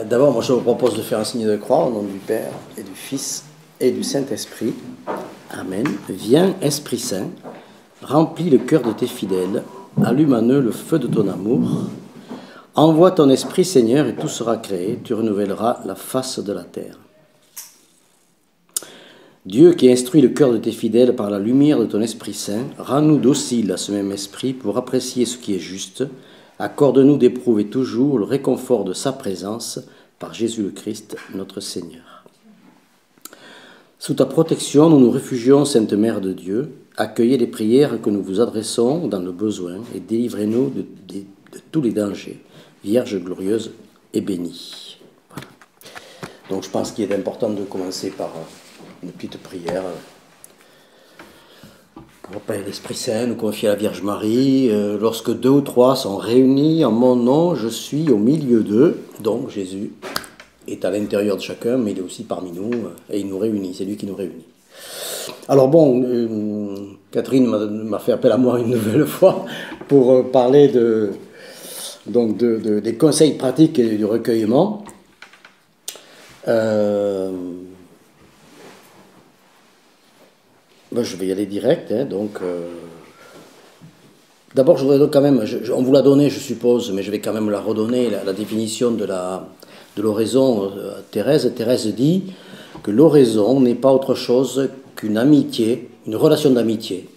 D'abord, moi je vous propose de faire un signe de croix au nom du Père et du Fils et du Saint-Esprit. Amen. Viens, Esprit Saint, remplis le cœur de tes fidèles, allume en eux le feu de ton amour. Envoie ton Esprit, Seigneur, et tout sera créé, tu renouvelleras la face de la terre. Dieu qui instruit le cœur de tes fidèles par la lumière de ton Esprit Saint, rends-nous dociles à ce même Esprit pour apprécier ce qui est juste. Accorde-nous d'éprouver toujours le réconfort de sa présence par Jésus le Christ, notre Seigneur. Sous ta protection, nous nous réfugions, Sainte Mère de Dieu. Accueillez les prières que nous vous adressons dans le besoin et délivrez-nous de tous les dangers. Vierge glorieuse et bénie. Voilà. Donc je pense qu'il est important de commencer par une petite prière pour le Père l'Esprit Saint, nous confier à la Vierge Marie. Lorsque 2 ou 3 sont réunis en mon nom, je suis au milieu d'eux. Donc Jésus est à l'intérieur de chacun, mais il est aussi parmi nous et il nous réunit. C'est lui qui nous réunit. Alors bon, Catherine m'a fait appel à moi une nouvelle fois pour parler des conseils pratiques et du recueillement. Je vais y aller direct. D'abord, je voudrais quand même, on vous l'a donné, je suppose, mais je vais quand même la redonner, la définition de l'oraison à Thérèse. Thérèse dit que l'oraison n'est pas autre chose qu'une amitié, une relation d'amitié,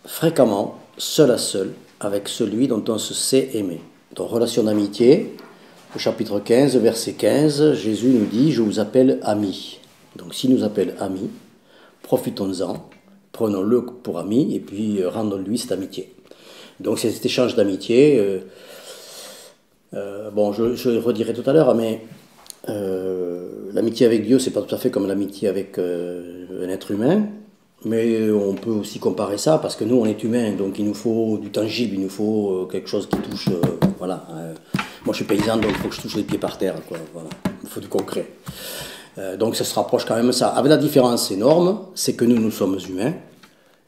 fréquemment, seul à seul, avec celui dont on se sait aimer. Donc, relation d'amitié, au chapitre 15, verset 15, Jésus nous dit « Je vous appelle amis ». Donc, s'il nous appelle amis, profitons-en, prenons-le pour ami et puis rendons-lui cette amitié. Donc, c'est cet échange d'amitié. Je redirai tout à l'heure, mais l'amitié avec Dieu, c'est pas tout à fait comme l'amitié avec un être humain, mais on peut aussi comparer ça parce que nous, on est humains, donc il nous faut du tangible, il nous faut quelque chose qui touche. Moi, je suis paysan, donc il faut que je touche les pieds par terre, quoi. Voilà. Il faut du concret. Donc ça se rapproche quand même de ça. Avec la différence énorme, c'est que nous sommes humains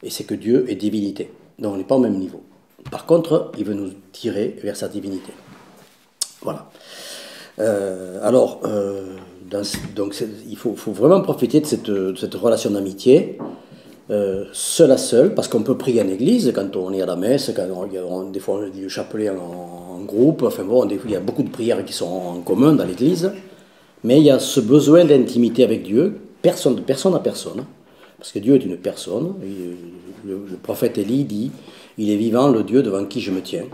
et c'est que Dieu est divinité. Donc on n'est pas au même niveau. Par contre, il veut nous tirer vers sa divinité. Voilà. Il faut vraiment profiter de cette relation d'amitié, seul à seul, parce qu'on peut prier en église quand on est à la messe, des fois on dit le chapelet en groupe, enfin bon, il y a beaucoup de prières qui sont en commun dans l'église. Mais il y a ce besoin d'intimité avec Dieu, de personne à personne, parce que Dieu est une personne. Le prophète Élie dit « Il est vivant, le Dieu devant qui je me tiens ».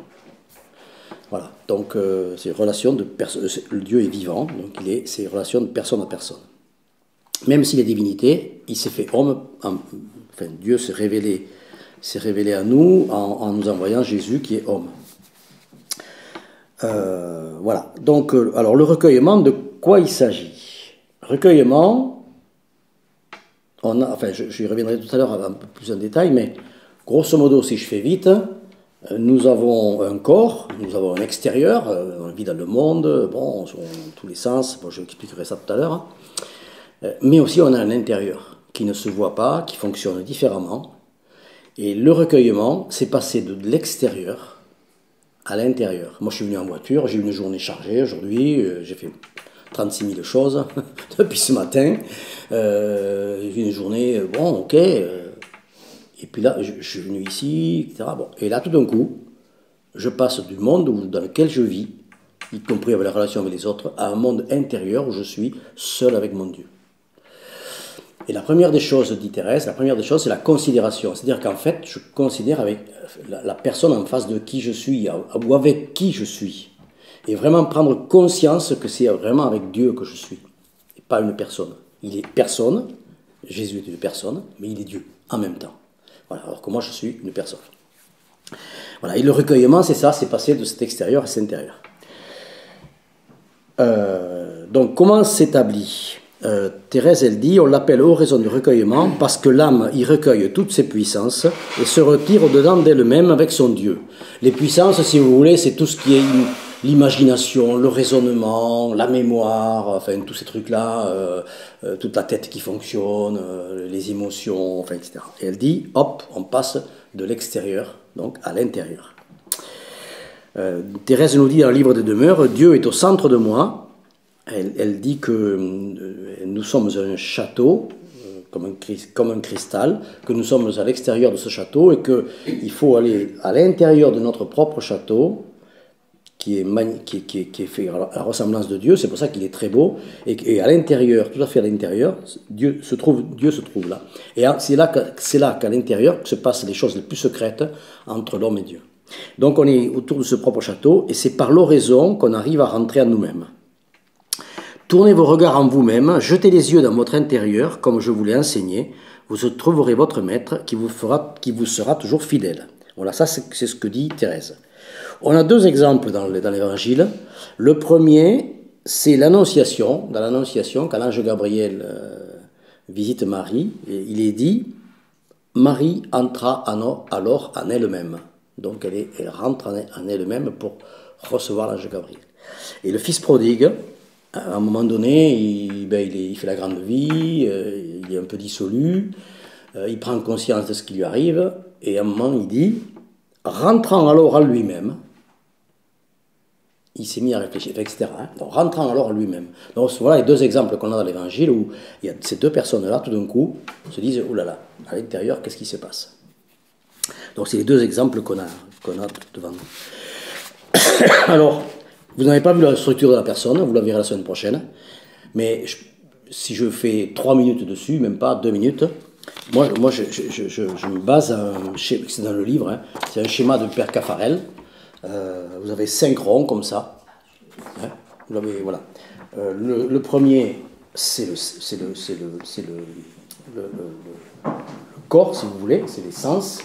Voilà, donc c'est une relation de personne. Le Dieu est vivant, donc c'est une relation de personne à personne. Même s'il est divinité, il s'est fait homme, Dieu s'est révélé à nous en nous envoyant Jésus qui est homme. Voilà, donc alors le recueillement, de quoi il s'agit? Recueillement, j'y reviendrai tout à l'heure un peu plus en détail, mais grosso modo, si je fais vite, nous avons un corps, nous avons un extérieur, on vit dans le monde, dans tous les sens, je expliquerai ça tout à l'heure, mais aussi on a un intérieur qui ne se voit pas, qui fonctionne différemment, et le recueillement, c'est passer de l'extérieur à l'intérieur. Moi, je suis venu en voiture, j'ai eu une journée chargée aujourd'hui, j'ai fait 36 000 choses depuis ce matin. J'ai eu une journée, et puis là, je suis venu ici, etc. Et là, tout d'un coup, je passe du monde dans lequel je vis, y compris avec la relation avec les autres, à un monde intérieur où je suis seul avec mon Dieu. Et la première des choses, dit Thérèse, c'est la considération. C'est-à-dire qu'en fait, je considère avec la personne en face de qui je suis, ou avec qui je suis. Et vraiment prendre conscience que c'est vraiment avec Dieu que je suis, et pas une personne. Il est personne, Jésus est une personne, mais il est Dieu en même temps. Voilà, alors que moi je suis une personne. Voilà, et le recueillement, c'est ça, c'est passer de cet extérieur à cet intérieur. Donc, comment s'établit Thérèse, elle dit, on l'appelle oraison du recueillement parce que l'âme y recueille toutes ses puissances et se retire au-dedans d'elle-même avec son Dieu. Les puissances, si vous voulez, c'est tout ce qui est l'imagination, le raisonnement, la mémoire, enfin tous ces trucs-là, toute la tête qui fonctionne, les émotions, enfin, etc. Et elle dit, hop, on passe de l'extérieur, donc à l'intérieur. Thérèse nous dit dans le livre des Demeures, Dieu est au centre de moi. Elle dit que nous sommes un château, comme un cristal, que nous sommes à l'extérieur de ce château et qu'il faut aller à l'intérieur de notre propre château, qui est fait à la ressemblance de Dieu, c'est pour ça qu'il est très beau, et à l'intérieur, tout à fait à l'intérieur, Dieu se trouve là. Et c'est là qu'à l'intérieur se passent les choses les plus secrètes entre l'homme et Dieu. Donc on est autour de ce propre château, et c'est par l'oraison qu'on arrive à rentrer en nous-mêmes. Tournez vos regards en vous-même, jetez les yeux dans votre intérieur, comme je vous l'ai enseigné, vous trouverez votre maître qui vous sera toujours fidèle. Voilà, ça c'est ce que dit Thérèse. On a deux exemples dans l'Évangile. Le premier, c'est l'Annonciation. Dans l'Annonciation, quand l'ange Gabriel visite Marie, il est dit « Marie entra alors en elle-même ». Donc elle rentre en elle-même pour recevoir l'ange Gabriel. Et le fils prodigue, à un moment donné, il fait la grande vie, il est un peu dissolu, il prend conscience de ce qui lui arrive, et à un moment il dit « Rentrant alors en lui-même », il s'est mis à réfléchir, etc. Donc, rentrant alors en lui-même. Donc voilà les deux exemples qu'on a dans l'Évangile où il y a ces deux personnes-là, tout d'un coup, se disent « Oh là là, à l'intérieur, qu'est-ce qui se passe ?» Donc c'est les deux exemples qu'on a devant nous. Alors, vous n'avez pas vu la structure de la personne, vous la verrez la semaine prochaine, mais si je fais 3 minutes dessus, même pas 2 minutes, moi je me base, c'est dans le livre, c'est un schéma de Père Caffarel. Vous avez 5 ronds comme ça. Hein, vous avez, voilà. Le premier, c'est le corps, si vous voulez, c'est les sens,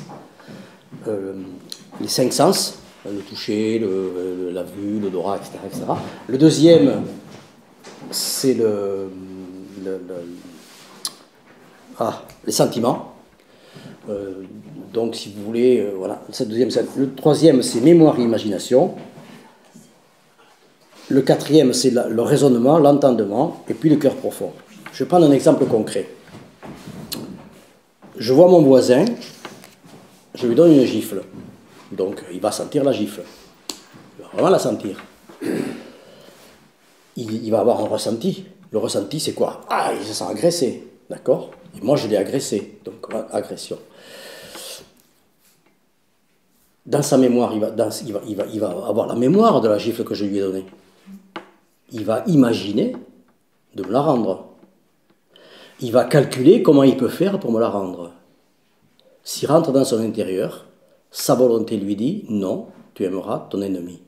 les 5 sens, le toucher, la vue, l'odorat, etc., etc. Le deuxième, c'est les sentiments. Donc, si vous voulez, voilà, le troisième, c'est mémoire et imagination. Le quatrième, c'est le raisonnement, l'entendement, et puis le cœur profond. Je vais prendre un exemple concret. Je vois mon voisin, je lui donne une gifle. Donc, il va sentir la gifle. Il va vraiment la sentir. Il va avoir un ressenti. Le ressenti, c'est quoi? Ah, il se sent agressé. D'accord? Et moi, je l'ai agressé. Donc, agression. Dans sa mémoire, il va avoir la mémoire de la gifle que je lui ai donnée. Il va imaginer de me la rendre. Il va calculer comment il peut faire pour me la rendre. S'il rentre dans son intérieur, sa volonté lui dit « Non, tu aimeras ton ennemi ».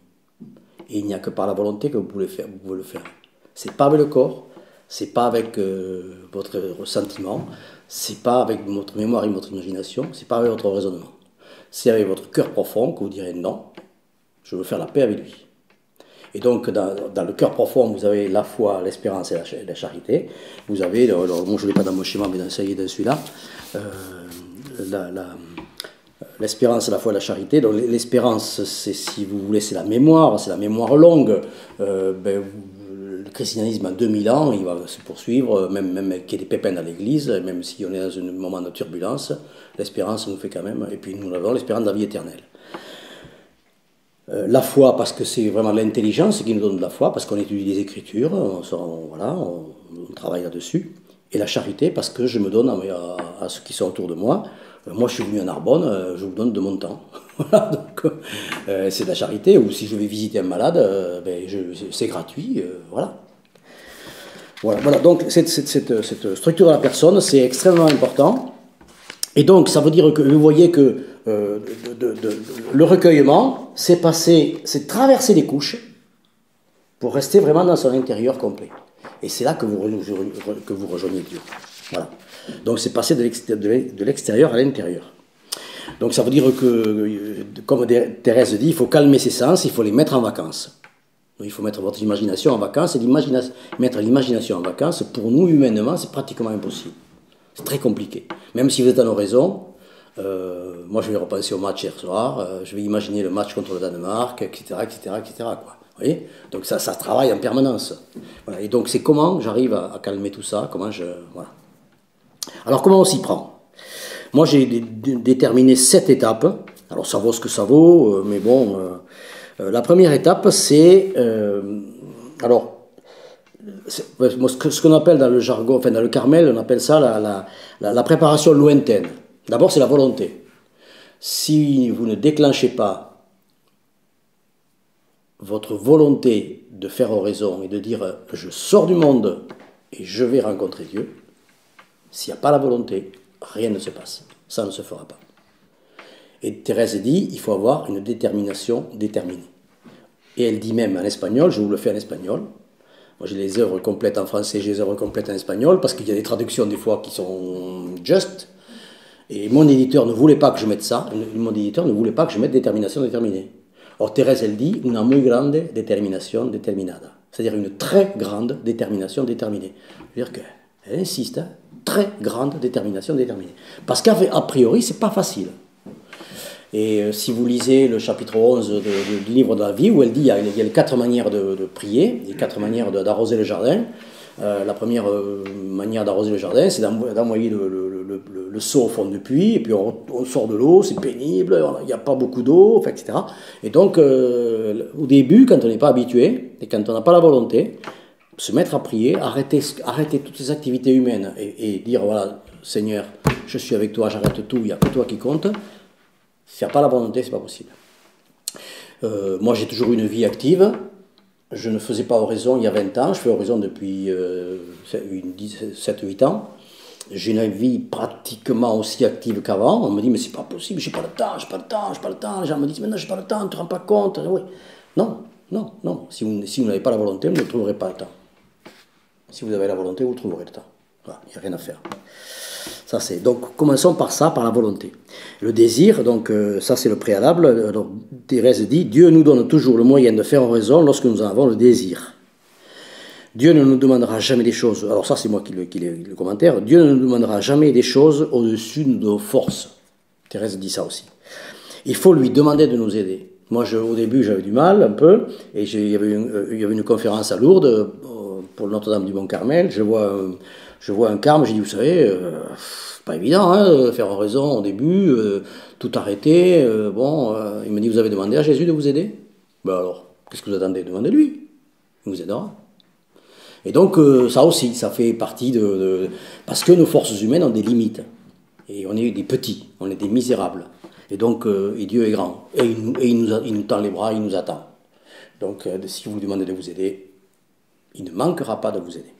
Et il n'y a que par la volonté que vous pouvez le faire. C'est pas avec le corps, c'est pas avec votre ressentiment, c'est pas avec votre mémoire et votre imagination, c'est pas avec votre raisonnement. C'est avec votre cœur profond que vous direz « Non, je veux faire la paix avec lui ». Et donc, dans le cœur profond, vous avez la foi, l'espérance et la charité. Vous avez, alors moi je ne l'ai pas dans mon schéma, mais dans celui-là, l'espérance, la foi et la charité. Donc l'espérance, c'est, si vous voulez, c'est la mémoire longue. Le christianisme a 2000 ans, il va se poursuivre, même qu'il y ait des pépins dans l'église, même si on est dans un moment de turbulence, l'espérance nous fait quand même, et puis nous avons l'espérance de la vie éternelle. La foi, parce que c'est vraiment l'intelligence qui nous donne de la foi, parce qu'on étudie les Écritures, on travaille là-dessus. Et la charité, parce que je me donne à ceux qui sont autour de moi. Moi, je suis venu à Narbonne, je vous donne de mon temps. Voilà, donc c'est de la charité. Ou si je vais visiter un malade, c'est gratuit. Voilà. Voilà. Donc cette structure de la personne, c'est extrêmement important. Et donc, ça veut dire que vous voyez que le recueillement, c'est traverser les couches pour rester vraiment dans son intérieur complet. Et c'est là que vous rejoignez Dieu. Voilà. Donc, c'est passer de l'extérieur à l'intérieur. Donc, ça veut dire que, comme Thérèse dit, il faut calmer ses sens, il faut les mettre en vacances. Donc, il faut mettre votre imagination en vacances. Et mettre l'imagination en vacances, pour nous, humainement, c'est pratiquement impossible. C'est très compliqué. Même si vous êtes en oraison, moi je vais repenser au match hier soir, je vais imaginer le match contre le Danemark, etc. Quoi. Vous voyez, donc ça travaille en permanence. Voilà. Et donc c'est comment j'arrive à calmer tout ça, voilà. Alors comment on s'y prend? Moi j'ai déterminé 7 étapes. Alors ça vaut ce que ça vaut, mais bon, La première étape, c'est... alors, ce qu'on appelle dans le jargon, enfin dans le Carmel, on appelle ça la préparation lointaine. D'abord, c'est la volonté. Si vous ne déclenchez pas votre volonté de faire oraison et de dire « je sors du monde et je vais rencontrer Dieu », s'il n'y a pas la volonté, rien ne se passe. Ça ne se fera pas. Et Thérèse dit, il faut avoir une détermination déterminée. Et elle dit même en espagnol, je vous le fais en espagnol. Moi j'ai les œuvres complètes en français, j'ai les œuvres complètes en espagnol, parce qu'il y a des traductions des fois qui sont justes. Et mon éditeur ne voulait pas que je mette ça, mon éditeur ne voulait pas que je mette détermination déterminée. Or Thérèse, elle dit, una muy grande determinación determinada. C'est-à-dire une très grande détermination déterminée. C'est-à-dire qu'elle insiste, hein, très grande détermination déterminée. Parce qu'a priori, c'est pas facile. Et si vous lisez le chapitre 11 du livre de la vie, où elle dit il y a les 4 manières de prier, les 4 manières d'arroser le jardin. La première manière d'arroser le jardin, c'est d'envoyer le seau au fond du puits, et puis on sort de l'eau, c'est pénible, il n'y a pas beaucoup d'eau, etc. Et donc, au début, quand on n'est pas habitué, et quand on n'a pas la volonté, se mettre à prier, arrêter toutes ces activités humaines, et dire, voilà, Seigneur, je suis avec toi, j'arrête tout, il n'y a que toi qui compte. S'il n'y a pas la volonté, c'est pas possible. Moi, j'ai toujours eu une vie active. Je ne faisais pas oraison il y a 20 ans. Je fais oraison depuis 7-8 ans. J'ai une vie pratiquement aussi active qu'avant. On me dit, mais c'est pas possible, j'ai pas le temps, j'ai pas le temps, j'ai pas le temps. Les gens me disent, mais non, j'ai pas le temps, tu ne te rends pas compte. Oui. Non, non, non. Si vous n'avez pas la volonté, vous ne trouverez pas le temps. Si vous avez la volonté, vous trouverez le temps. Voilà, il n'y a rien à faire. Ça, donc, commençons par ça, par la volonté. Le désir, donc, ça c'est le préalable. Alors, Thérèse dit, Dieu nous donne toujours le moyen de faire oraison lorsque nous en avons le désir. Dieu ne nous demandera jamais des choses, alors ça c'est moi qui le commentaire, Dieu ne nous demandera jamais des choses au-dessus de nos forces. Thérèse dit ça aussi. Il faut lui demander de nous aider. Moi, au début, j'avais du mal un peu, et il y avait une conférence à Lourdes pour Notre-Dame du Mont-Carmel. Je vois un carme, j'ai dit, vous savez, pas évident, hein, faire oraison au début, tout arrêter. Il me dit, vous avez demandé à Jésus de vous aider? Ben alors, qu'est-ce que vous attendez? Demandez-lui, il vous aidera. Et donc, ça aussi, ça fait partie parce que nos forces humaines ont des limites. Et on est des petits, on est des misérables. Et donc, et Dieu est grand. Et il nous tend les bras, il nous attend. Donc, si vous lui demandez de vous aider, il ne manquera pas de vous aider.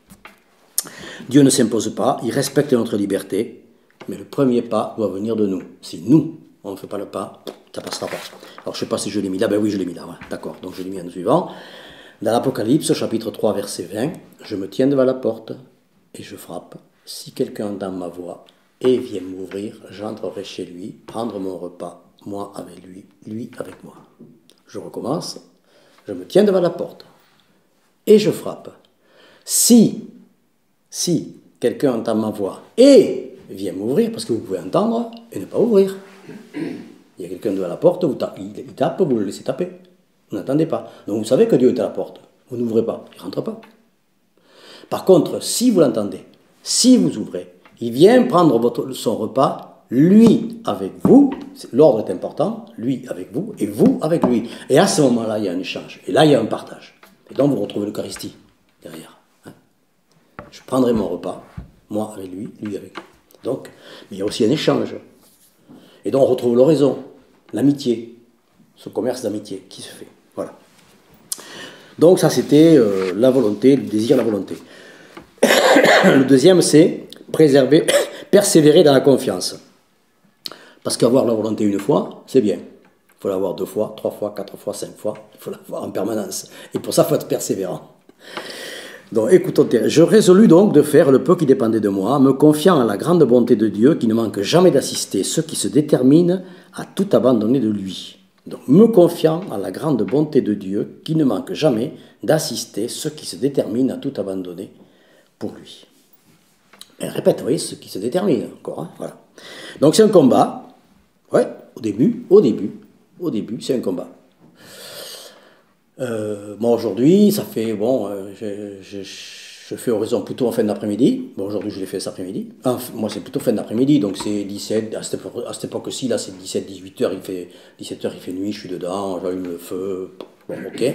Dieu ne s'impose pas, il respecte notre liberté, mais le premier pas doit venir de nous. Si nous, on ne fait pas le pas, ça ne passera pas. Alors, je ne sais pas si je l'ai mis là. Ben oui, je l'ai mis là. Ouais, d'accord, donc je l'ai mis en suivant. Dans l'Apocalypse, chapitre 3, verset 20, « Je me tiens devant la porte et je frappe. Si quelqu'un entend ma voix et vient m'ouvrir, j'entrerai chez lui, prendre mon repas, moi avec lui, lui avec moi. » Je recommence. « Je me tiens devant la porte et je frappe. Si quelqu'un entend ma voix et vient m'ouvrir, parce que vous pouvez entendre et ne pas ouvrir. Il y a quelqu'un devant la porte, il tape, vous le laissez taper. Vous n'entendez pas. Donc vous savez que Dieu est à la porte. Vous n'ouvrez pas, il ne rentre pas. Par contre, si vous l'entendez, si vous ouvrez, il vient prendre son repas, lui avec vous, l'ordre est important, lui avec vous et vous avec lui. Et à ce moment-là, il y a un échange. Et là, il y a un partage. Et donc vous retrouvez l'Eucharistie derrière. Je prendrai mon repas, moi avec lui, lui avec lui. Donc, mais il y a aussi un échange. Et donc on retrouve l'oraison, l'amitié, ce commerce d'amitié qui se fait. Voilà. Donc ça c'était la volonté, le désir, la volonté. Le deuxième c'est persévérer dans la confiance. Parce qu'avoir la volonté une fois, c'est bien. Il faut l'avoir 2 fois, 3 fois, 4 fois, 5 fois. Il faut l'avoir en permanence. Et pour ça, il faut être persévérant. Donc écoutons, je résolus donc de faire le peu qui dépendait de moi, me confiant à la grande bonté de Dieu qui ne manque jamais d'assister ceux qui se déterminent à tout abandonner de lui. Donc me confiant à la grande bonté de Dieu qui ne manque jamais d'assister ceux qui se déterminent à tout abandonner pour lui. Elle répète, vous voyez, ceux qui se déterminent encore. Hein, voilà. Donc c'est un combat. Ouais, au début, c'est un combat. Moi aujourd'hui, ça fait, je fais oraison plutôt en fin d'après-midi. Bon, aujourd'hui je l'ai fait cet après-midi. Enfin, moi c'est plutôt fin d'après-midi, donc c'est 17, à cette époque-ci, là c'est 17-18h, 17h il fait nuit, je suis dedans, j'allume le feu, Bon, ok.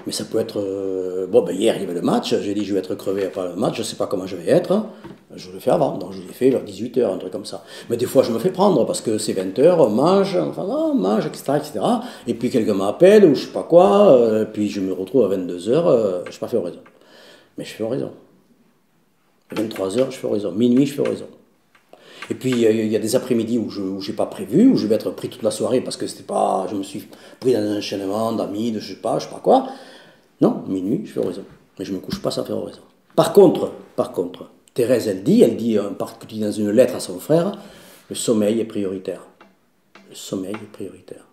Mais ça peut être... bon, ben hier, il y avait le match. J'ai dit, je vais être crevé après le match. Je ne sais pas comment je vais être. Je le fais avant. Donc, je l'ai fait vers 18h, un truc comme ça. Mais des fois, je me fais prendre parce que c'est 20h, on mange, enfin, on mange, etc., etc. Et puis, quelqu'un m'appelle ou je sais pas quoi. Puis, je me retrouve à 22h. Je n'ai pas fait oraison. Mais je fais oraison. 23h, je fais oraison. Minuit, je fais oraison. Et puis, il y a des après-midi où je n'ai pas prévu, où je vais être pris toute la soirée parce que c'était pas, je me suis pris dans un enchaînement d'amis, de je sais pas quoi. Non, minuit, je fais oraison. Mais je ne me couche pas sans faire oraison. Par contre, Thérèse, elle dit en particulier dans une lettre à son frère, le sommeil est prioritaire. Le sommeil est prioritaire.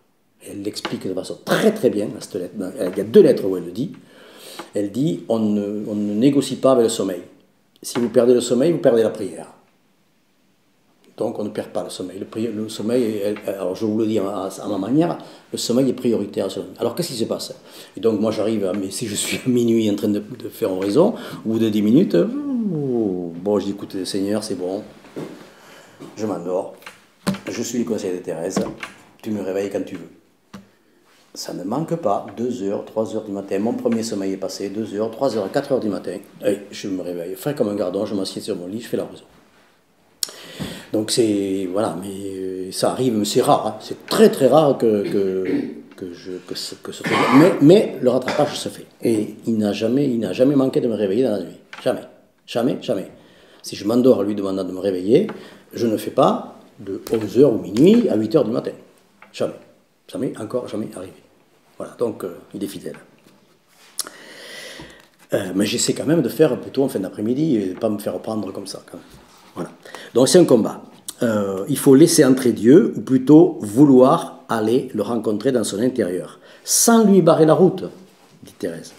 Et elle l'explique de façon très très bien dans cette lettre. Il y a 2 lettres où elle le dit. Elle dit, on ne négocie pas avec le sommeil. Si vous perdez le sommeil, vous perdez la prière. Donc on ne perd pas le sommeil. Le sommeil, alors je vous le dis à ma manière, le sommeil est prioritaire. Alors qu'est-ce qui se passe? Et donc moi j'arrive, mais si je suis à minuit en train de faire oraison, au bout de 10 minutes, bon je dis écoute Seigneur, c'est bon, je m'endors, je suis le conseil de Thérèse, tu me réveilles quand tu veux. Ça ne manque pas, 2h, 3h du matin, mon premier sommeil est passé, 2h, 3h, 4h du matin, et je me réveille, frais comme un gardon, je m'assieds sur mon lit, je fais la oraison. Donc c'est, voilà, mais ça arrive, mais c'est rare, hein. C'est très très rare que ce mais le rattrapage se fait. Et il n'a jamais manqué de me réveiller dans la nuit. Jamais, jamais, jamais. Si je m'endors en lui demandant de me réveiller, je ne fais pas de 11h ou minuit à 8h du matin. Jamais. Jamais, encore jamais arrivé. Voilà, donc il est fidèle. Mais j'essaie quand même de faire plutôt en fin d'après-midi et de ne pas me faire prendre comme ça. Quand même. Voilà. Donc c'est un combat. Il faut laisser entrer Dieu, ou plutôt vouloir aller le rencontrer dans son intérieur, sans lui barrer la route, dit Thérèse.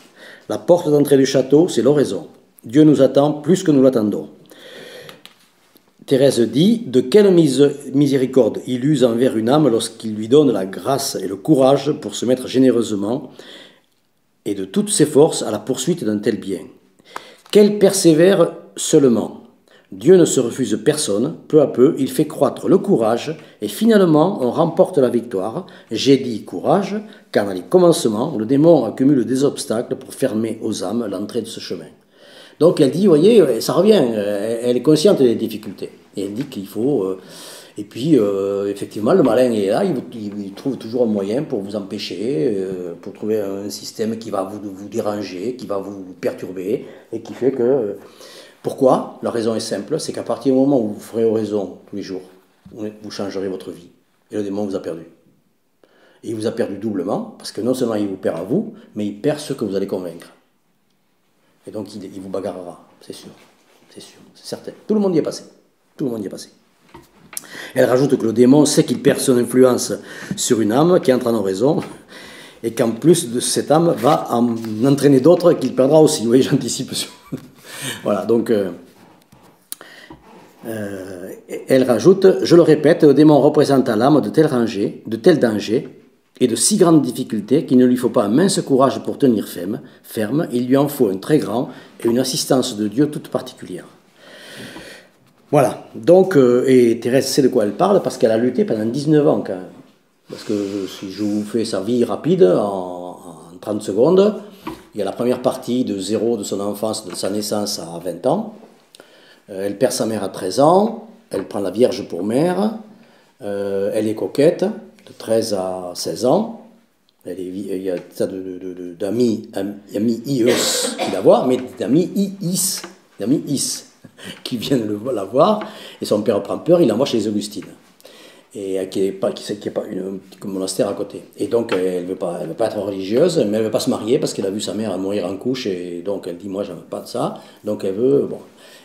La porte d'entrée du château, c'est l'oraison. Dieu nous attend plus que nous l'attendons. Thérèse dit, de quelle miséricorde il use envers une âme lorsqu'il lui donne la grâce et le courage pour se mettre généreusement et de toutes ses forces à la poursuite d'un tel bien. Qu'elle persévère seulement. Dieu ne se refuse personne, peu à peu, il fait croître le courage, et finalement, on remporte la victoire. J'ai dit courage, car dans les commencements, le démon accumule des obstacles pour fermer aux âmes l'entrée de ce chemin. Donc elle dit, vous voyez, ça revient, elle est consciente des difficultés. Et elle dit qu'il faut... et puis, effectivement, le malin est là, il trouve toujours un moyen pour vous empêcher, pour trouver un système qui va vous déranger, qui va vous perturber, et qui fait que... Pourquoi? La raison est simple, c'est qu'à partir du moment où vous ferez oraison tous les jours, vous changerez votre vie. Et le démon vous a perdu. Et il vous a perdu doublement, parce que non seulement il vous perd à vous, mais il perd ceux que vous allez convaincre. Et donc il vous bagarrera, c'est sûr, c'est certain. Tout le monde y est passé. Tout le monde y est passé. Elle rajoute que le démon sait qu'il perd son influence sur une âme qui entre en oraison, et qu'en plus de cette âme va en entraîner d'autres qu'il perdra aussi. Vous voyez, j'anticipe sur... Voilà, donc elle rajoute, je le répète, le démon représente à l'âme de tels dangers et de si grandes difficultés qu'il ne lui faut pas un mince courage pour tenir ferme, il lui en faut un très grand et une assistance de Dieu toute particulière. Voilà, donc, et Thérèse sait de quoi elle parle parce qu'elle a lutté pendant 19 ans quand même. Parce que si je vous fais sa vie rapide, en 30 secondes, il y a la première partie de zéro de son enfance, de sa naissance à 20 ans. Elle perd sa mère à 13 ans, elle prend la Vierge pour mère, elle est coquette, de 13 à 16 ans. Il y a ça d'amis IES qui la voient, mais d'amis IS qui viennent la voir, et son père prend peur, il l'envoie chez les Augustines. Et qui n'est pas un monastère à côté. Et donc, elle ne veut pas être religieuse, mais elle ne veut pas se marier parce qu'elle a vu sa mère mourir en couche, et donc elle dit, moi, je ne veux pas de ça. Donc, elle veut... Bon.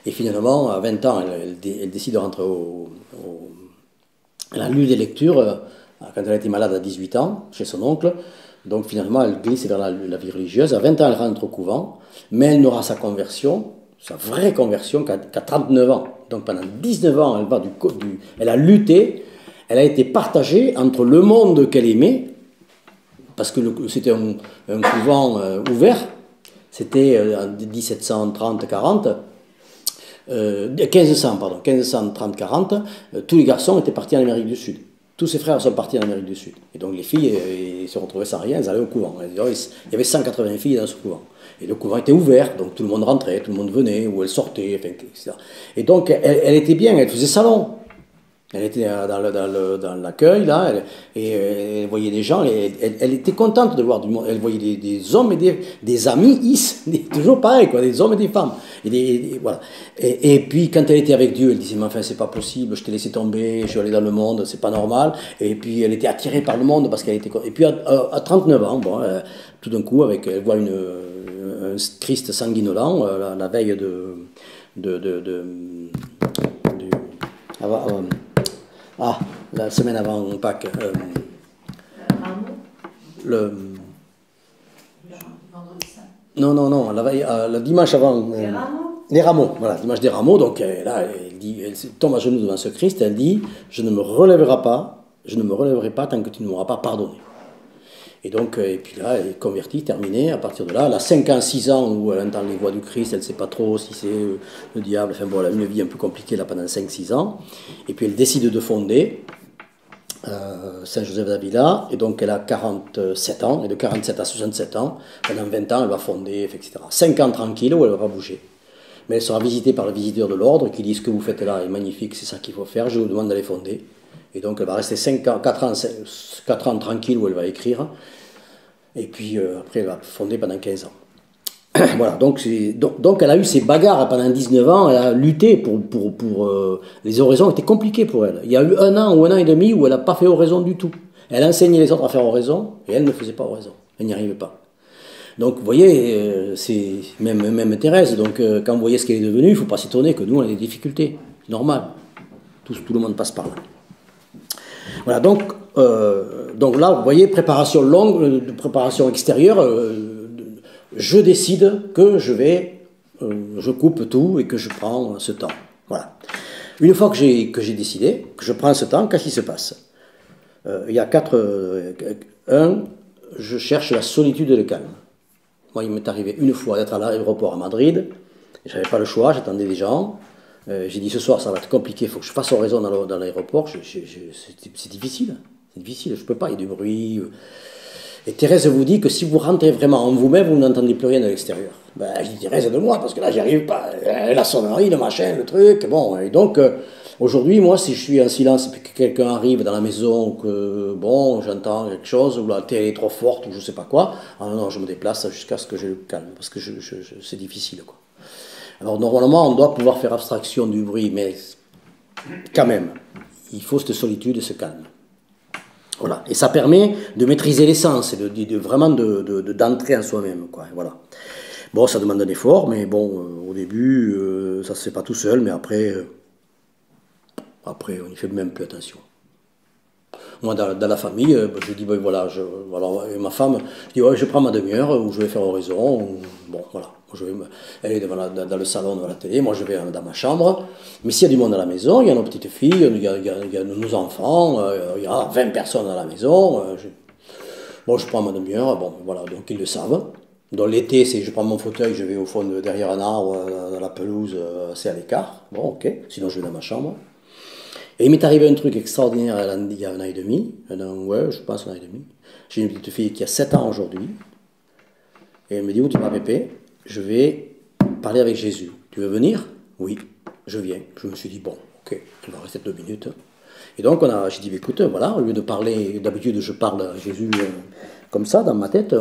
Et finalement, à 20 ans, elle décide de rentrer Elle a lu des lectures quand elle était malade à 18 ans, chez son oncle. Donc, finalement, elle glisse vers la vie religieuse. À 20 ans, elle rentre au couvent, mais elle n'aura sa conversion, sa vraie conversion, qu'à 39 ans. Donc, pendant 19 ans, elle a lutté. Elle a été partagée entre le monde qu'elle aimait, parce que c'était un couvent ouvert, c'était en 1730-40, 1530-40, tous les garçons étaient partis en Amérique du Sud. tous ses frères sont partis en Amérique du Sud. Et donc les filles ils se retrouvaient sans rien, elles allaient au couvent. Il y avait 180 filles dans ce couvent. Et le couvent était ouvert, donc tout le monde rentrait, tout le monde venait, ou elle sortait, enfin, etc. Et donc elle était bien, elle faisait salon. Elle était dans l'accueil, là, elle voyait des gens, elle était contente de voir du monde. Elle voyait des hommes et des amis, toujours pareil, quoi, des hommes et des femmes. Voilà. Et puis, quand elle était avec Dieu, elle disait, mais enfin, c'est pas possible, je t'ai laissé tomber, je suis allé dans le monde, c'est pas normal. Et puis, elle était attirée par le monde parce qu'elle était. Et puis, à 39 ans, bon, tout d'un coup, elle voit un Christ sanguinolent, la veille la semaine avant Pâques. Le Non, la veille, le dimanche avant. Les rameaux, voilà, dimanche des rameaux. Donc là, elle tombe à genoux devant ce Christ, elle dit, je ne me relèverai pas tant que tu ne m'auras pas pardonné. Et donc, et puis là, elle est convertie, terminée. À partir de là, elle a 5 ans, 6 ans où elle entend les voix du Christ, elle ne sait pas trop si c'est le diable. Enfin bon, elle a une vie un peu compliquée là pendant 5-6 ans. Et puis elle décide de fonder Saint-Joseph d'Avila. Et donc elle a 47 ans. Et de 47 à 67 ans, pendant 20 ans, elle va fonder, etc. 5 ans tranquille où elle ne va pas bouger. Mais elle sera visitée par le visiteur de l'ordre qui dit, ce que vous faites là est magnifique, c'est ça qu'il faut faire, je vous demande d'aller fonder. Et donc elle va rester 4 ans tranquille où elle va écrire. Et puis après elle va fonder pendant 15 ans. Voilà, donc elle a eu ces bagarres pendant 19 ans, elle a lutté pour les oraisons étaient compliquées pour elle. Il y a eu 1 an ou 1 an et demi où elle n'a pas fait oraison du tout. Elle enseignait les autres à faire oraison et elle ne faisait pas oraison. Elle n'y arrivait pas. Donc vous voyez, c'est même Thérèse, donc quand vous voyez ce qu'elle est devenue, il ne faut pas s'étonner que nous on ait des difficultés. C'est normal. Tout le monde passe par là. Voilà, donc là, vous voyez, préparation longue, préparation extérieure, je décide que je coupe tout et que je prends ce temps. Voilà. Une fois que j'ai décidé, que je prends ce temps, qu'est-ce qui se passe? Il y a 1, je cherche la solitude et le calme. Moi, il m'est arrivé une fois d'être à l'aéroport à Madrid, je n'avais pas le choix, j'attendais des gens. J'ai dit, ce soir, ça va être compliqué, il faut que je fasse oraison dans l'aéroport. C'est difficile, je ne peux pas, il y a du bruit. Et Thérèse vous dit que si vous rentrez vraiment en vous-même, vous n'entendez plus rien de l'extérieur. Ben, je dis, Thérèse, aide-moi, parce que là, j'y arrive pas. La sonnerie, le machin, le truc. Bon, et donc, aujourd'hui, moi, si je suis en silence et que quelqu'un arrive dans la maison, que, bon, j'entends quelque chose, ou la télé est trop forte, ou je sais pas quoi, alors non, je me déplace jusqu'à ce que je le calme, parce que c'est difficile, quoi. Alors, normalement, on doit pouvoir faire abstraction du bruit, mais quand même, il faut cette solitude et ce calme. Voilà. Et ça permet de maîtriser l'essence et vraiment d'entrer en soi-même, quoi. Voilà. Bon, ça demande un effort, mais bon, au début, ça ne se fait pas tout seul, mais après, on y fait même plus attention. Moi, dans la famille, je dis, ben, voilà, avec ma femme, je dis, ouais, je prends ma demi-heure où je vais faire oraison, bon, voilà. Elle est dans le salon, devant la télé, moi je vais dans ma chambre. Mais s'il y a du monde à la maison, il y a nos petites filles, il y a nos enfants, il y a 20 personnes à la maison. Je prends ma demi-heure, bon, voilà, donc ils le savent. Dans l'été, je prends mon fauteuil, je vais au fond derrière un arbre, dans la pelouse, assez à l'écart. Bon, ok, sinon je vais dans ma chambre. Et il m'est arrivé un truc extraordinaire il y a 1 an et demi, je pense 1 an et demi. J'ai une petite fille qui a 7 ans aujourd'hui, et elle me dit, où tu vas, Pépé? Je vais parler avec Jésus. Tu veux venir? Oui, je viens. Je me suis dit, bon, ok, il va rester 2 minutes. Et donc, j'ai dit, écoute, voilà, au lieu de parler, d'habitude, je parle à Jésus comme ça, dans ma tête,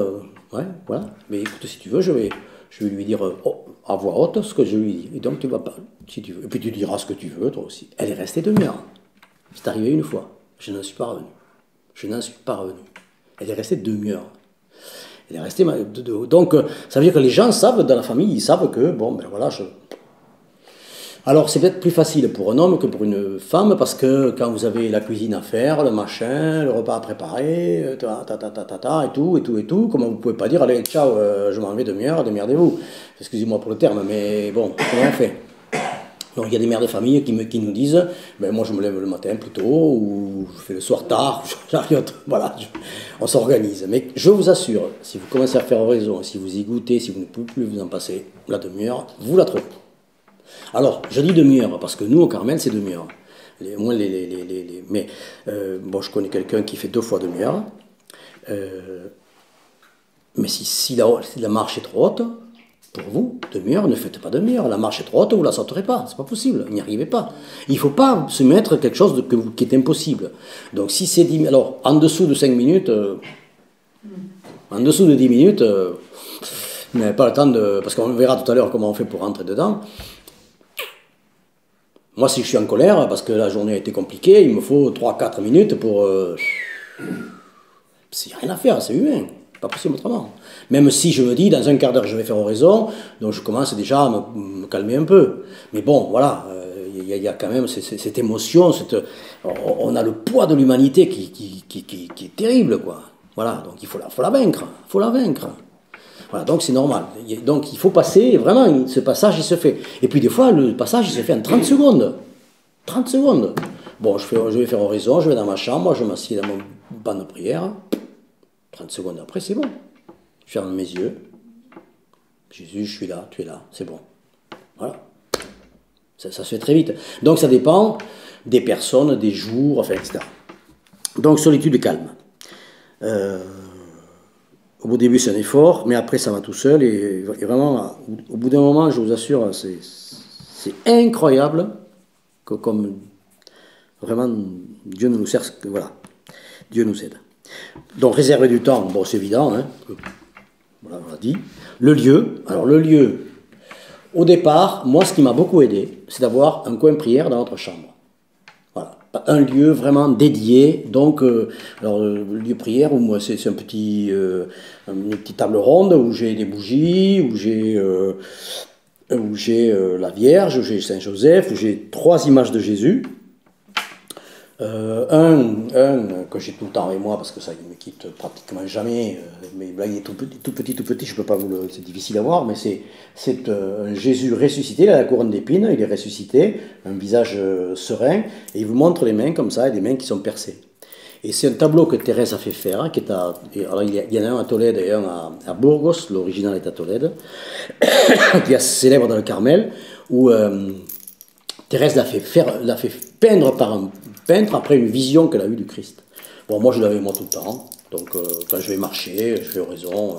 ouais, voilà. Mais écoute, si tu veux, je vais lui dire à voix haute ce que je lui dis. Et donc, tu vas parler, si tu veux. Et puis, tu diras ce que tu veux, toi aussi. Elle est restée 1 demi-heure. C'est arrivé une fois. Je n'en suis pas revenu. Elle est restée 1 demi-heure. Elle est restée. Donc, ça veut dire que les gens savent, dans la famille, ils savent que, bon, ben voilà, Alors, c'est peut-être plus facile pour un homme que pour une femme, parce que quand vous avez la cuisine à faire, le machin, le repas à préparer, et tout, comment vous pouvez pas dire, allez, ciao, je m'en vais 1 demi-heure, démerdez-vous. Excusez-moi pour le terme, mais bon, comment on fait? Donc il y a des mères de famille qui nous disent, ben moi je me lève le matin plus tôt, ou je fais le soir tard, voilà, on s'organise. Mais je vous assure, si vous commencez à faire oraison, si vous y goûtez, si vous ne pouvez plus vous en passer, la demi-heure, vous la trouvez. Alors, je dis demi-heure, parce que nous au Carmel c'est demi-heure. Moins mais bon, je connais quelqu'un qui fait 2 fois 1/2 heure. Mais si la marche est trop haute, pour vous, 1/2 heure, ne faites pas 1/2 heure. La marche est trop haute, vous ne la sauterez pas. C'est pas possible, vous n'y arrivez pas. Il ne faut pas se mettre quelque chose qui est impossible. Donc si c'est 10 minutes, alors en dessous de 5 minutes, en dessous de 10 minutes, vous n'avez pas le temps de... Parce qu'on verra tout à l'heure comment on fait pour rentrer dedans. Moi, si je suis en colère, parce que la journée a été compliquée, il me faut 3-4 minutes pour... Il n'y a rien à faire, c'est humain. Pas possible autrement. Même si je me dis, dans un quart d'heure, je vais faire oraison, donc je commence déjà à me calmer un peu. Mais bon, voilà, il y a quand même cette émotion, on a le poids de l'humanité qui est terrible, quoi. Voilà, donc il faut la vaincre, Voilà, donc c'est normal. Donc il faut passer, vraiment, ce passage, il se fait. Et puis des fois, le passage, il se fait en 30 secondes. 30 secondes. Bon, je vais faire oraison, je vais dans ma chambre, je m'assieds dans mon banc de prière. 30 secondes après, c'est bon. Je ferme mes yeux. Jésus, je suis là, tu es là, c'est bon. Voilà. Ça se fait très vite. Donc ça dépend des personnes, des jours, enfin, etc. Donc solitude et calme. Au début, c'est un effort, mais après, ça va tout seul. Et vraiment, au bout d'un moment, je vous assure, c'est incroyable que comme vraiment Dieu nous sert, voilà, Dieu nous aide. Donc réserver du temps, bon c'est évident, hein. Voilà, on l'a dit. Le lieu, alors le lieu, au départ, moi ce qui m'a beaucoup aidé, c'est d'avoir un coin prière dans notre chambre. Voilà, un lieu vraiment dédié, donc, alors le lieu prière, où moi c'est une petite table ronde, où j'ai des bougies, où j'ai la Vierge, où j'ai Saint-Joseph, où j'ai 3 images de Jésus. Un que j'ai tout le temps avec moi parce que ça il me quitte pratiquement jamais, mais là il est tout petit, je peux pas c'est difficile à voir, mais c'est un Jésus ressuscité, il a la couronne d'épines, il est ressuscité, un visage serein, et il vous montre les mains comme ça, et des mains qui sont percées. Et c'est un tableau que Thérèse a fait faire, alors il y en a un à Tolède et un à Burgos, l'original est à Tolède, qui est assez célèbre dans le Carmel, où Thérèse l'a fait peindre par un peintre après une vision qu'elle a eue du Christ. Bon, moi je l'avais moi tout le temps, donc quand je vais marcher, je fais oraison,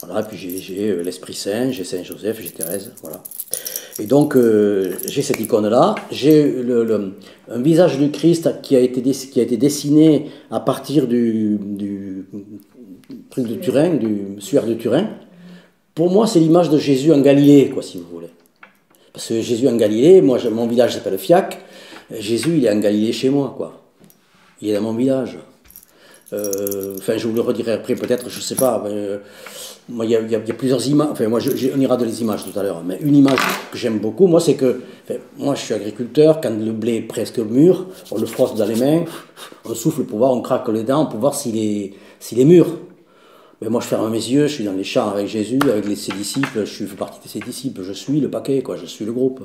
voilà, puis j'ai l'Esprit Saint, j'ai Saint-Joseph, j'ai Thérèse, voilà. Et donc j'ai cette icône-là, j'ai un visage du Christ qui a été dessiné à partir du truc de Turin, du suaire de Turin. Pour moi, c'est l'image de Jésus en Galilée, quoi, si vous voulez. Parce que Jésus en Galilée, moi mon village s'appelle Fiac, Jésus il est en Galilée chez moi, quoi. Il est dans mon village. Enfin, je vous le redirai après, peut-être, je sais pas. Moi, il y a plusieurs images. Enfin, moi, on ira dans les images tout à l'heure. Mais une image que j'aime beaucoup, moi, c'est que, enfin, moi, je suis agriculteur. Quand le blé est presque mûr, on le froisse dans les mains, on souffle pour voir, on craque les dents pour voir s'il est mûr. Mais moi, je ferme mes yeux, je suis dans les champs avec Jésus, avec ses disciples. Je fais partie de ses disciples. Je suis le paquet, quoi. Je suis le groupe.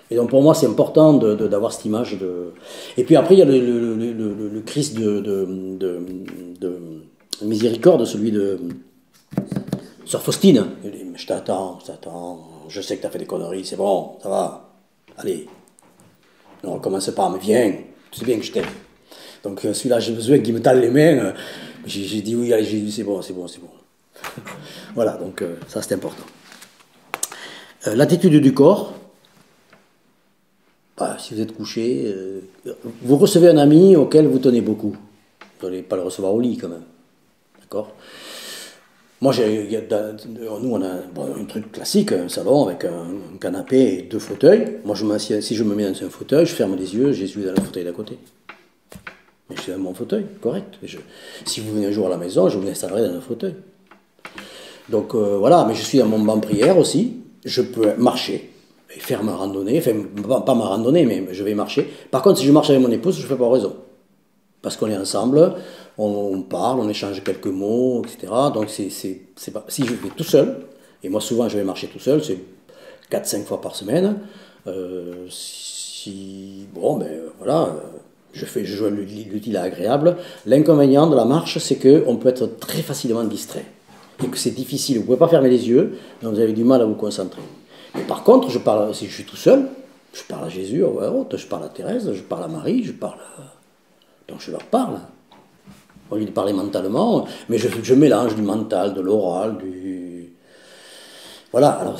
Et donc pour moi c'est important d'avoir cette image de... Et puis après il y a le Christ de miséricorde, celui de Sœur Faustine. Il dit, je t'attends, je sais que tu as fait des conneries, c'est bon, ça va, allez, ne recommence pas, mais viens, tu sais bien que je t'aime. Donc celui-là j'ai besoin qu'il me tale les mains, j'ai dit oui, allez, j'ai dit c'est bon. Voilà, donc ça c'est important. L'attitude du corps. Bah, si vous êtes couché, vous recevez un ami auquel vous tenez beaucoup. Vous n'allez pas le recevoir au lit quand même. D'accord ? Moi, nous, on a un truc classique, un salon avec un canapé et 2 fauteuils. Moi, si je me mets dans un fauteuil, je ferme les yeux, Jésus est dans le fauteuil d'à côté. Mais je suis dans mon fauteuil, correct. Si vous venez un jour à la maison, je vous installerai dans un fauteuil. Donc voilà, mais je suis dans mon banc de prière aussi. Je peux marcher. Et faire ma randonnée, enfin pas ma randonnée, mais je vais marcher. Par contre, si je marche avec mon épouse, je ne fais pas oraison. Parce qu'on est ensemble, on parle, on échange quelques mots, etc. Donc c'est pas... Si je vais tout seul, et moi souvent je vais marcher tout seul, c'est 4-5 fois par semaine, bon ben voilà, je joue l'utile à agréable. L'inconvénient de la marche, c'est qu'on peut être très facilement distrait. Et que c'est difficile, vous ne pouvez pas fermer les yeux, donc vous avez du mal à vous concentrer. Mais par contre, si je suis tout seul, Je parle à Jésus, à voix haute, je parle à Thérèse, je parle à Marie, donc je leur parle. Au lieu de parler mentalement, mais je mélange du mental, de l'oral, du... Voilà, alors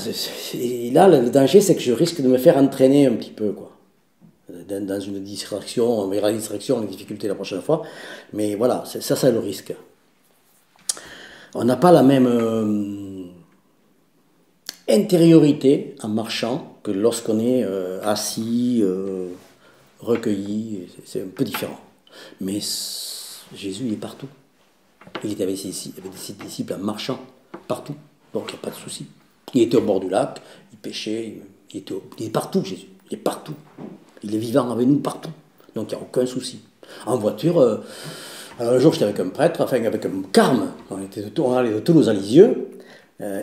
là, le danger, c'est que je risque de me faire entraîner un petit peu, quoi. Dans une distraction, on verra la distraction, les difficultés la prochaine fois, mais voilà, ça c'est le risque. On n'a pas la même intériorité en marchant que lorsqu'on est assis, recueilli, c'est un peu différent. Mais Jésus, il est partout. Il était avec ses disciples en marchant, partout, donc il n'y a pas de souci. Il était au bord du lac, il pêchait, il est partout, Jésus, il est partout. Il est vivant avec nous partout, donc il n'y a aucun souci. En voiture, alors un jour j'étais avec un prêtre, enfin avec un carme, on allait de Toulouse à Lisieux,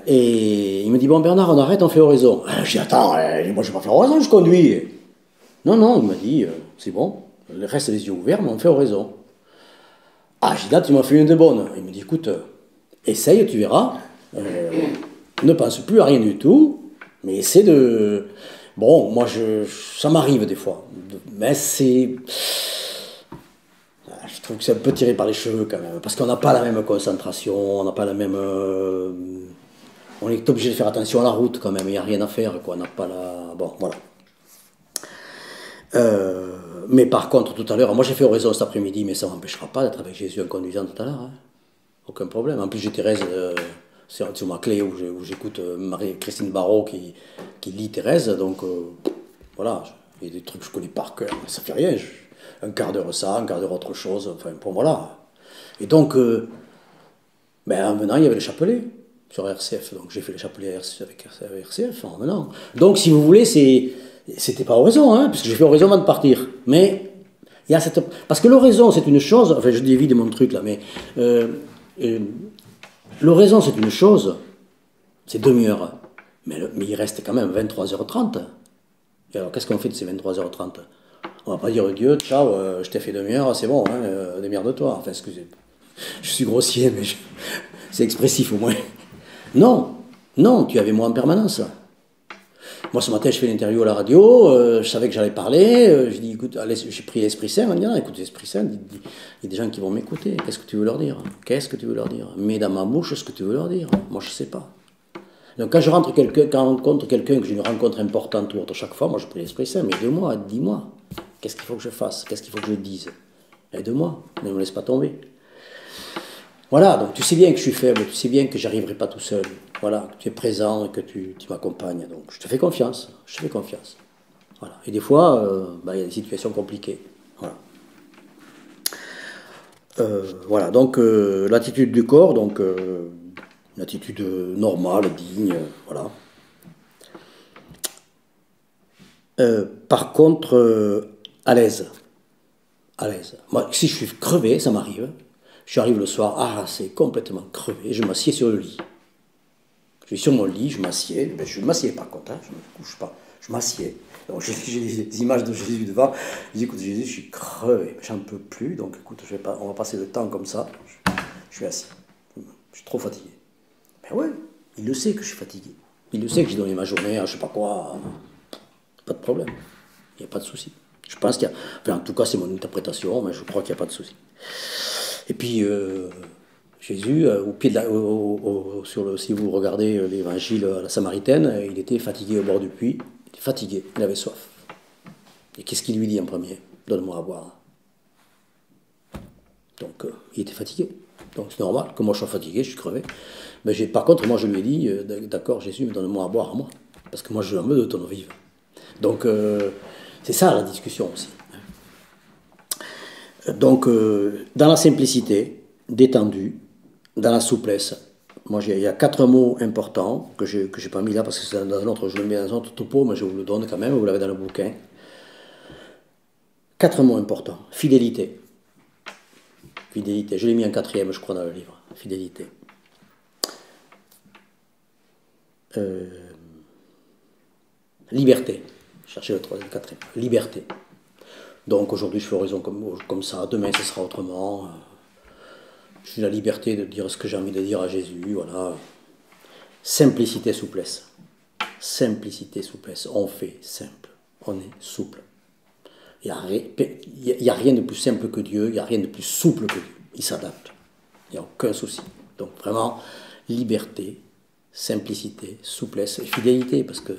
et il me dit, bon Bernard, on arrête, on fait oraison. Je dis, attends, moi je vais pas faire oraison, je conduis. Non, non, il m'a dit, c'est bon, reste les yeux ouverts, mais on fait oraison. Ah, j'ai dit, là, tu m'as fait une de bonne. Il me dit, écoute, essaye, tu verras. Ne pense plus à rien du tout, mais essaie de... Bon, moi, ça m'arrive des fois. Mais c'est... Je trouve que c'est un peu tiré par les cheveux quand même. Parce qu'on n'a pas la même concentration, on n'a pas la même... On est obligé de faire attention à la route quand même, il n'y a rien à faire, quoi. On n'a pas la... Bon, voilà. Mais par contre, tout à l'heure, moi j'ai fait oraison cet après-midi, mais ça ne m'empêchera pas d'être avec Jésus en conduisant tout à l'heure. Hein. Aucun problème. En plus, j'ai Thérèse sur ma clé où j'écoute Marie-Christine Barrault qui lit Thérèse. Donc voilà, il y a des trucs que je connais par cœur, mais ça fait rien. Un quart d'heure ça, un quart d'heure autre chose. Enfin, bon, voilà. Et donc, ben, en venant, il y avait le chapelet sur RCF. Donc j'ai fait le chapelet avec RCF en venant. Donc, si vous voulez, c'était pas oraison, hein, puisque j'ai fait oraison avant de partir. Mais il y a cette... Parce que l'oraison, c'est une chose... Enfin, je dévie mon truc, là, mais... l'oraison, c'est une chose. C'est demi-heure. Mais il reste quand même 23h30. Et alors, qu'est-ce qu'on fait de ces 23h30? On va pas dire, Dieu, ciao, je t'ai fait demi-heure, c'est bon, hein, démerde-toi. Enfin, excusez, je suis grossier, mais c'est expressif au moins. Non, non, tu es avec moi en permanence. Moi, ce matin, je fais l'interview à la radio, je savais que j'allais parler, je dis, écoute, j'ai pris l'Esprit Saint, on dit, non, écoute, l'Esprit Saint, il y a des gens qui vont m'écouter, qu'est-ce que tu veux leur dire? Qu'est-ce que tu veux leur dire? Mets dans ma bouche ce que tu veux leur dire, moi, je sais pas. Donc, quand je rencontre quelqu'un, que j'ai une rencontre importante ou autre, chaque fois, moi, je prie l'Esprit Saint, mais aide-moi, dis-moi, qu'est-ce qu'il faut que je fasse? Qu'est-ce qu'il faut que je dise? Aide-moi, ne me laisse pas tomber. Voilà, donc tu sais bien que je suis faible, tu sais bien que j'arriverai pas tout seul. Voilà, que tu es présent et que tu m'accompagnes. Donc je te fais confiance, je te fais confiance. Voilà. Et des fois, il y a des situations compliquées. Voilà. Voilà, donc l'attitude du corps, donc une attitude normale, digne, voilà. Par contre, à l'aise. À l'aise. Moi, si je suis crevé, ça m'arrive. J'arrive le soir, c'est complètement crevé, je m'assieds sur le lit. Je suis sur mon lit, je m'assieds, ben, je ne m'assieds pas contre, hein, je ne me couche pas, je m'assieds. Donc j'ai des images de Jésus devant, je dis, écoute Jésus, je suis crevé, j'en peux plus, donc écoute, on va passer le temps comme ça, je suis assis, je suis trop fatigué. Ben ouais, il le sait que je suis fatigué, il le sait que j'ai donné ma journée à je ne sais pas quoi, pas de problème, il n'y a pas de souci. Je pense qu'il y a, enfin, en tout cas c'est mon interprétation, mais je crois qu'il n'y a pas de souci. Et puis, Jésus, au pied de si vous regardez l'évangile à la Samaritaine, il était fatigué au bord du puits, il était fatigué, il avait soif. Et qu'est-ce qu'il lui dit en premier? Donne-moi à boire. Donc, il était fatigué. Donc, c'est normal que moi je sois fatigué, je suis crevé. Mais par contre, moi je lui ai dit, d'accord Jésus, donne-moi à boire à moi. Parce que moi je veux de ton eau vive. Donc, c'est ça la discussion aussi. Donc, dans la simplicité, détendu, dans la souplesse. Moi, il y a 4 mots importants que je n'ai pas mis là parce que c'est dans un autre, je le mets dans un autre topo, mais je vous le donne quand même, vous l'avez dans le bouquin. 4 mots importants. Fidélité. Fidélité. Je l'ai mis en 4e, je crois, dans le livre. Fidélité. Liberté. Cherchez le 3e, 4e. Liberté. Donc aujourd'hui je fais oraison comme ça, demain ce sera autrement. J'ai la liberté de dire ce que j'ai envie de dire à Jésus, voilà. Simplicité, souplesse. Simplicité, souplesse. On fait simple. on est souple. Il n'y a rien de plus simple que Dieu, il n'y a rien de plus souple que Dieu. Il s'adapte. Il n'y a aucun souci. Donc vraiment, liberté, simplicité, souplesse et fidélité, parce que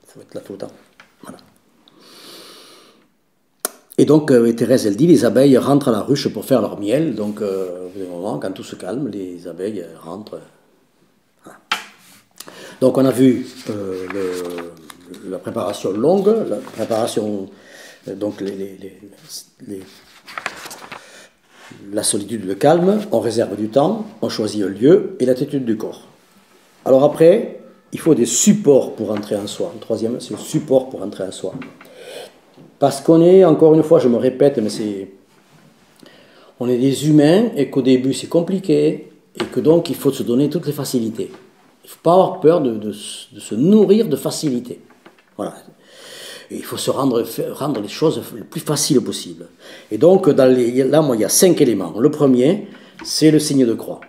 ça va être là tout le temps. Voilà. Et donc, Thérèse, elle dit, les abeilles rentrent à la ruche pour faire leur miel. Donc, au bout d'un moment, quand tout se calme, les abeilles rentrent. Voilà. Donc, on a vu la préparation longue, la préparation, donc la solitude, le calme, on réserve du temps, on choisit un lieu et l'attitude du corps. Alors après, il faut des supports pour entrer en soi. Le troisième, c'est le support pour entrer en soi. Parce qu'on est, encore une fois, je me répète, mais on est des humains et qu'au début c'est compliqué et que donc il faut se donner toutes les facilités. Il ne faut pas avoir peur de se nourrir de facilité. Voilà. Et il faut se rendre les choses le plus faciles possible. Et donc, là, moi, il y a 5 éléments. Le premier, c'est le signe de croix.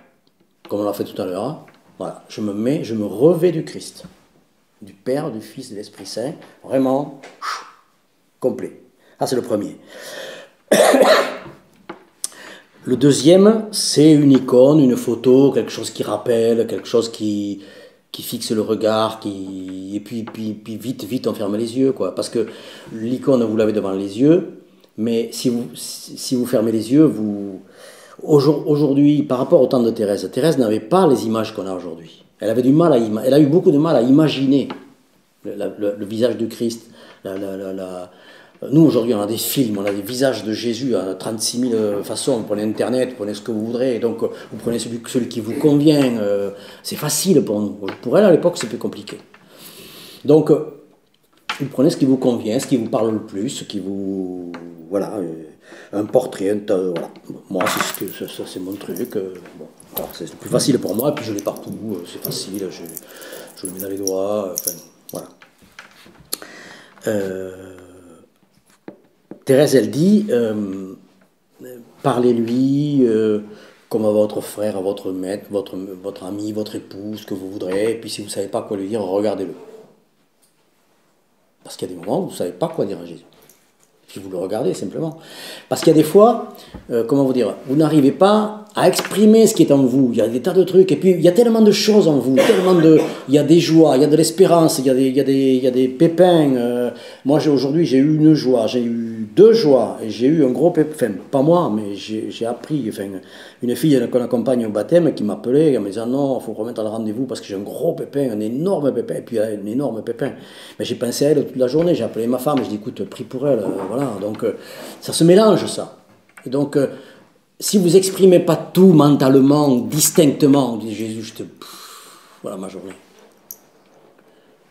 Comme on l'a fait tout à l'heure. Voilà. Je me revêt du Christ. Du Père, du Fils, de l'Esprit Saint. Vraiment, complet. Ça, c'est le premier. Le deuxième, c'est une icône, une photo, quelque chose qui rappelle, quelque chose qui fixe le regard, et puis vite on ferme les yeux, quoi. Parce que l'icône, vous l'avez devant les yeux, mais si vous fermez les yeux, aujourd'hui, par rapport au temps de Thérèse, Thérèse n'avait pas les images qu'on a aujourd'hui. Elle avait elle a eu beaucoup de mal à imaginer le visage du Christ. Nous, aujourd'hui, on a des films, on a des visages de Jésus à 36 000 façons. Vous prenez Internet, vous prenez ce que vous voudrez, et donc vous prenez celui qui vous convient. C'est facile pour nous. Pour elle, à l'époque, c'est plus compliqué. Donc, vous prenez ce qui vous convient, ce qui vous parle le plus, ce qui vous... Voilà, un portrait, voilà. Moi, c'est mon truc. Bon, alors, c'est le plus facile pour moi, et puis je l'ai partout, c'est facile, je le mets dans les doigts, enfin, voilà. Thérèse, elle dit, parlez-lui comme à votre frère, à votre maître, votre ami, votre épouse, ce que vous voudrez, et puis si vous ne savez pas quoi lui dire, regardez-le. Parce qu'il y a des moments où vous ne savez pas quoi dire à Jésus. Puis vous le regardez simplement. Parce qu'il y a des fois, comment vous dire, vous n'arrivez pas à exprimer ce qui est en vous. Il y a des tas de trucs, et puis il y a tellement de choses en vous, il y a des joies, il y a de l'espérance, il y a des pépins. Moi, aujourd'hui, j'ai eu une joie, j'ai eu 2 joies, et j'ai eu un gros pépin, enfin, pas moi, mais j'ai appris, enfin, une fille qu'on accompagne au baptême qui m'appelait en me disant non, il faut remettre le rendez-vous parce que j'ai un gros pépin, un énorme pépin, et puis elle a un énorme pépin. Mais j'ai pensé à elle toute la journée, j'ai appelé ma femme, j'ai dit écoute, prie pour elle, voilà, donc ça se mélange ça. Et donc, si vous exprimez pas tout mentalement, distinctement, vous dites Jésus, voilà ma journée.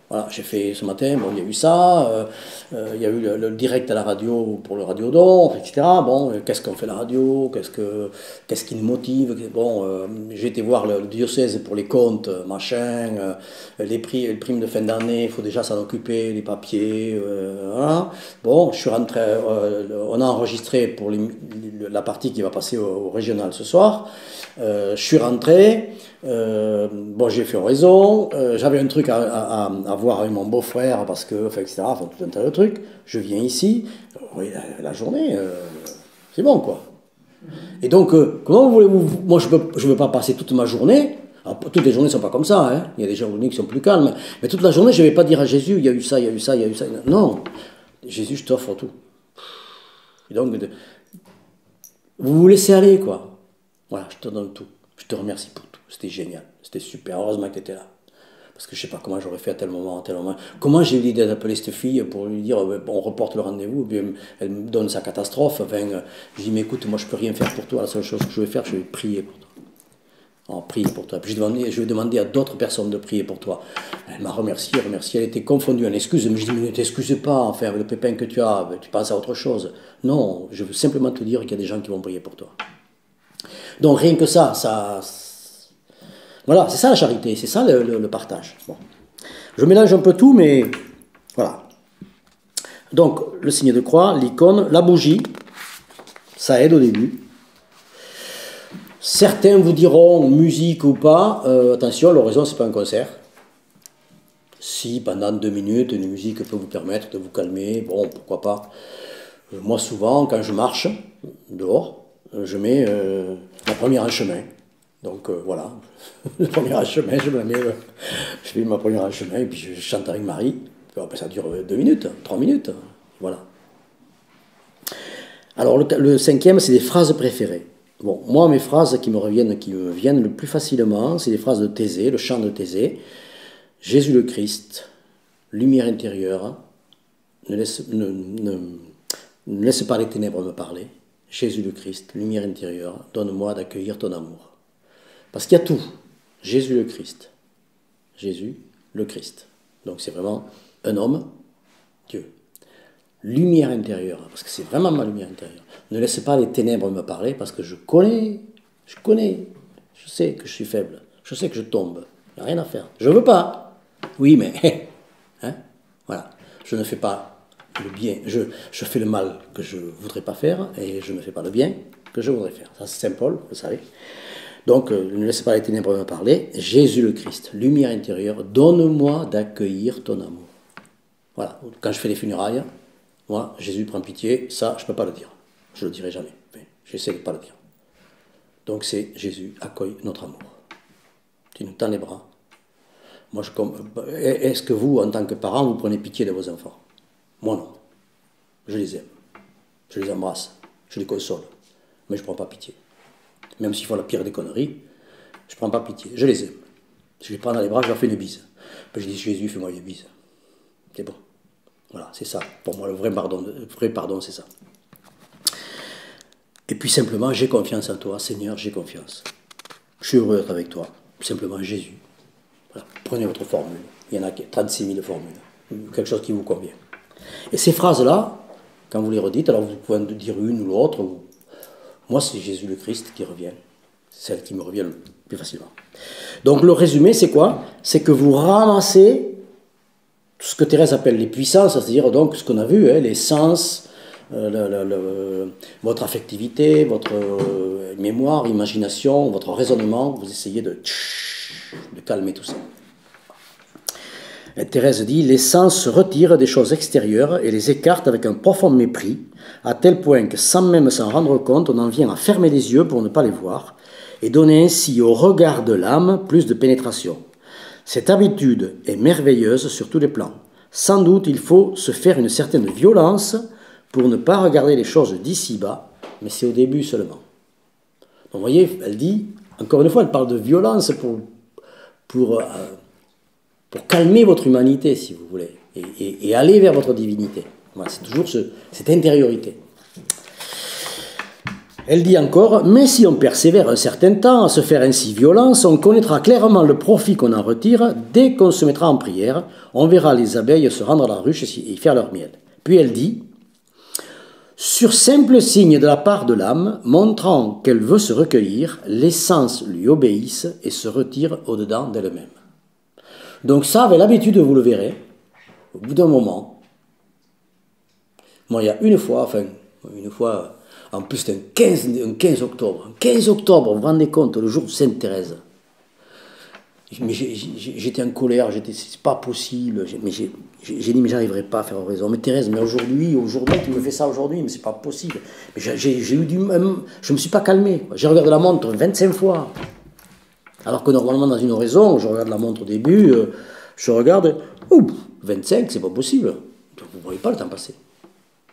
Voilà, j'ai fait ce matin, bon, il y a eu ça, il y a eu le direct à la radio pour le radiodon, etc. Bon, qu'est-ce qu'on fait la radio, qu'est-ce qui nous motive, bon, j'ai été voir le diocèse pour les comptes, machin, les primes de fin d'année, il faut déjà s'en occuper, les papiers, voilà. Bon, je suis rentré, on a enregistré pour la partie qui va passer au régional ce soir, je suis rentré, bon, j'ai fait raison, j'avais un truc à voir avec mon beau-frère parce que, enfin, etc., enfin, tout un tas de trucs. Je viens ici, oui, la journée, c'est bon, quoi. Et donc, comment voulez-vous, moi, je veux pas passer toute ma journée. Alors, toutes les journées ne sont pas comme ça, hein. Il y a des journées qui sont plus calmes, mais toute la journée, je ne vais pas dire à Jésus, il y a eu ça, il y a eu ça, il y a eu ça. Non, Jésus, je t'offre tout. Et donc, vous vous laissez aller, quoi. Voilà, je te donne tout. Je te remercie pour tout. C'était génial. C'était super. Heureusement que tu étais là. Parce que je ne sais pas comment j'aurais fait à tel moment, à tel moment. Comment j'ai eu l'idée d'appeler cette fille pour lui dire on reporte le rendez-vous. Puis elle me donne sa catastrophe. Enfin, je dis mais écoute, moi je ne peux rien faire pour toi. La seule chose que je vais faire, je vais prier pour toi. Alors, prier pour toi. Puis je vais demander à d'autres personnes de prier pour toi. Elle m'a remercié. Elle était confondue en excuses. Mais je dis mais ne t'excuse pas. Enfin, avec le pépin que tu as, tu penses à autre chose. Non, je veux simplement te dire qu'il y a des gens qui vont prier pour toi. Donc rien que ça. Voilà, c'est ça la charité, c'est ça le partage. Bon. Je mélange un peu tout, mais voilà. Donc, le signe de croix, l'icône, la bougie, ça aide au début. Certains vous diront, musique ou pas, attention, l'oraison, c'est pas un concert. Si pendant 2 minutes, une musique peut vous permettre de vous calmer, bon, pourquoi pas. Moi, souvent, quand je marche dehors, je mets la première en chemin. Donc voilà, la première en chemin, je me la mets, je fais ma première en chemin, et puis je chante avec Marie. Puis après, ça dure 2 minutes, 3 minutes, voilà. Alors le cinquième, c'est des phrases préférées. Bon, moi, mes phrases qui me viennent le plus facilement, c'est les phrases de Thésée, le chant de Thésée. Jésus le Christ, lumière intérieure, ne laisse pas les ténèbres me parler. Jésus le Christ, lumière intérieure, donne-moi d'accueillir ton amour. Parce qu'il y a tout. Jésus le Christ. Jésus le Christ. Donc c'est vraiment un homme, Dieu. Lumière intérieure, parce que c'est vraiment ma lumière intérieure. Ne laisse pas les ténèbres me parler, parce que je sais que je suis faible, je sais que je tombe, il n'y a rien à faire. Je ne veux pas. Oui, mais, hein, voilà, je ne fais pas le bien, je fais le mal que je ne voudrais pas faire, et je ne fais pas le bien que je voudrais faire. Ça, c'est Saint Paul, vous savez. Donc, ne laisse pas les ténèbres me parler. Jésus le Christ, lumière intérieure, donne-moi d'accueillir ton amour. Voilà, quand je fais les funérailles, moi, Jésus prend pitié, ça, je ne peux pas le dire. Je ne le dirai jamais. J'essaie de ne pas le dire. Donc c'est Jésus, accueille notre amour. Tu nous tends les bras. Moi, est-ce que vous, en tant que parent, vous prenez pitié de vos enfants? Moi, non. Je les aime. Je les embrasse. Je les console. Mais je ne prends pas pitié. Même s'ils font la pire des conneries, je ne prends pas pitié. Je les aime. Je les prends dans les bras, je leur fais une bise. Puis je dis, Jésus, fais-moi une bise. C'est bon. Voilà, c'est ça. Pour moi, le vrai pardon, c'est ça. Et puis simplement, j'ai confiance en toi, Seigneur, j'ai confiance. Je suis heureux d'être avec toi. Simplement, Jésus. Voilà. Prenez votre formule. Il y en a 36 000 formules. Quelque chose qui vous convient. Et ces phrases-là, quand vous les redites, alors vous pouvez en dire une ou l'autre. Moi, c'est Jésus le Christ qui revient. C'est celle qui me revient le plus facilement. Donc le résumé, c'est quoi? C'est que vous ramassez tout ce que Thérèse appelle les puissances, c'est-à-dire donc ce qu'on a vu, les sens, votre affectivité, votre mémoire, imagination, votre raisonnement, vous essayez de calmer tout ça. Et Thérèse dit, les sens se retirent des choses extérieures et les écartent avec un profond mépris, à tel point que sans même s'en rendre compte, on en vient à fermer les yeux pour ne pas les voir, et donner ainsi au regard de l'âme plus de pénétration. Cette habitude est merveilleuse sur tous les plans. Sans doute, il faut se faire une certaine violence pour ne pas regarder les choses d'ici-bas, mais c'est au début seulement. Donc, vous voyez, elle dit, encore une fois, elle parle de violence pour calmer votre humanité, si vous voulez, et aller vers votre divinité. Voilà, c'est toujours cette intériorité. Elle dit encore, mais si on persévère un certain temps à se faire ainsi violence, on connaîtra clairement le profit qu'on en retire. Dès qu'on se mettra en prière, on verra les abeilles se rendre à la ruche et y faire leur miel. Puis elle dit, sur simple signe de la part de l'âme, montrant qu'elle veut se recueillir, les sens lui obéissent et se retirent au-dedans d'elle-même. Donc ça, avec l'habitude, vous le verrez, au bout d'un moment, moi il y a une fois, en plus c'était un 15 octobre. Un 15 octobre, vous vous rendez compte, le jour de Sainte-Thérèse. Mais j'étais en colère, c'est pas possible. Mais j'ai dit, mais j'arriverai pas à faire oraison. Mais Thérèse, mais aujourd'hui, tu me fais ça aujourd'hui, mais c'est pas possible. Mais je me suis pas calmé. J'ai regardé la montre 25 fois. Alors que normalement, dans une oraison, je regarde la montre au début, je regarde, 25, c'est pas possible. Vous ne voyez pas le temps passer.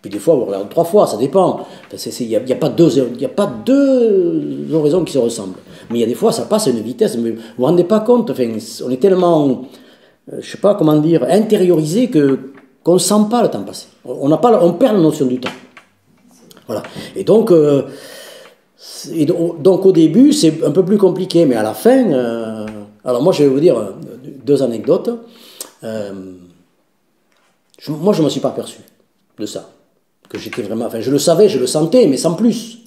Puis des fois, vous regardez 3 fois, ça dépend. Il n'y a pas deux oraisons qui se ressemblent. Mais il y a des fois, ça passe à une vitesse. Mais vous ne vous rendez pas compte. Enfin, on est tellement, je ne sais pas comment dire, intériorisé qu'on ne sent pas le temps passer. On perd la notion du temps. Voilà. Et donc au début, c'est un peu plus compliqué. Mais à la fin, alors moi, je vais vous dire 2 anecdotes. Moi, je ne me suis pas aperçu de ça. Que j'étais vraiment, enfin je le savais, je le sentais, mais sans plus.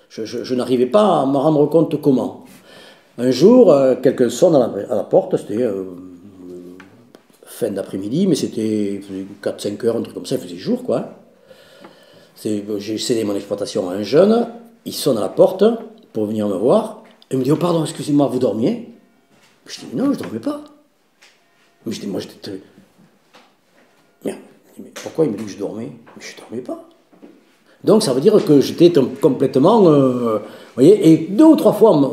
Je n'arrivais pas à me rendre compte comment. Un jour, quelqu'un sonne à la porte, c'était fin d'après-midi, mais c'était 4-5 heures, un truc comme ça, il faisait jour, quoi. J'ai cédé mon exploitation à un jeune, il sonne à la porte pour venir me voir, et il me dit, oh pardon, excusez-moi, vous dormiez? Je dis, non, je ne dormais pas. Moi, j'étais très... Merde. Mais pourquoi il me dit que je dormais? Mais je ne dormais pas. Donc ça veut dire que j'étais complètement... vous voyez, et 2 ou 3 fois,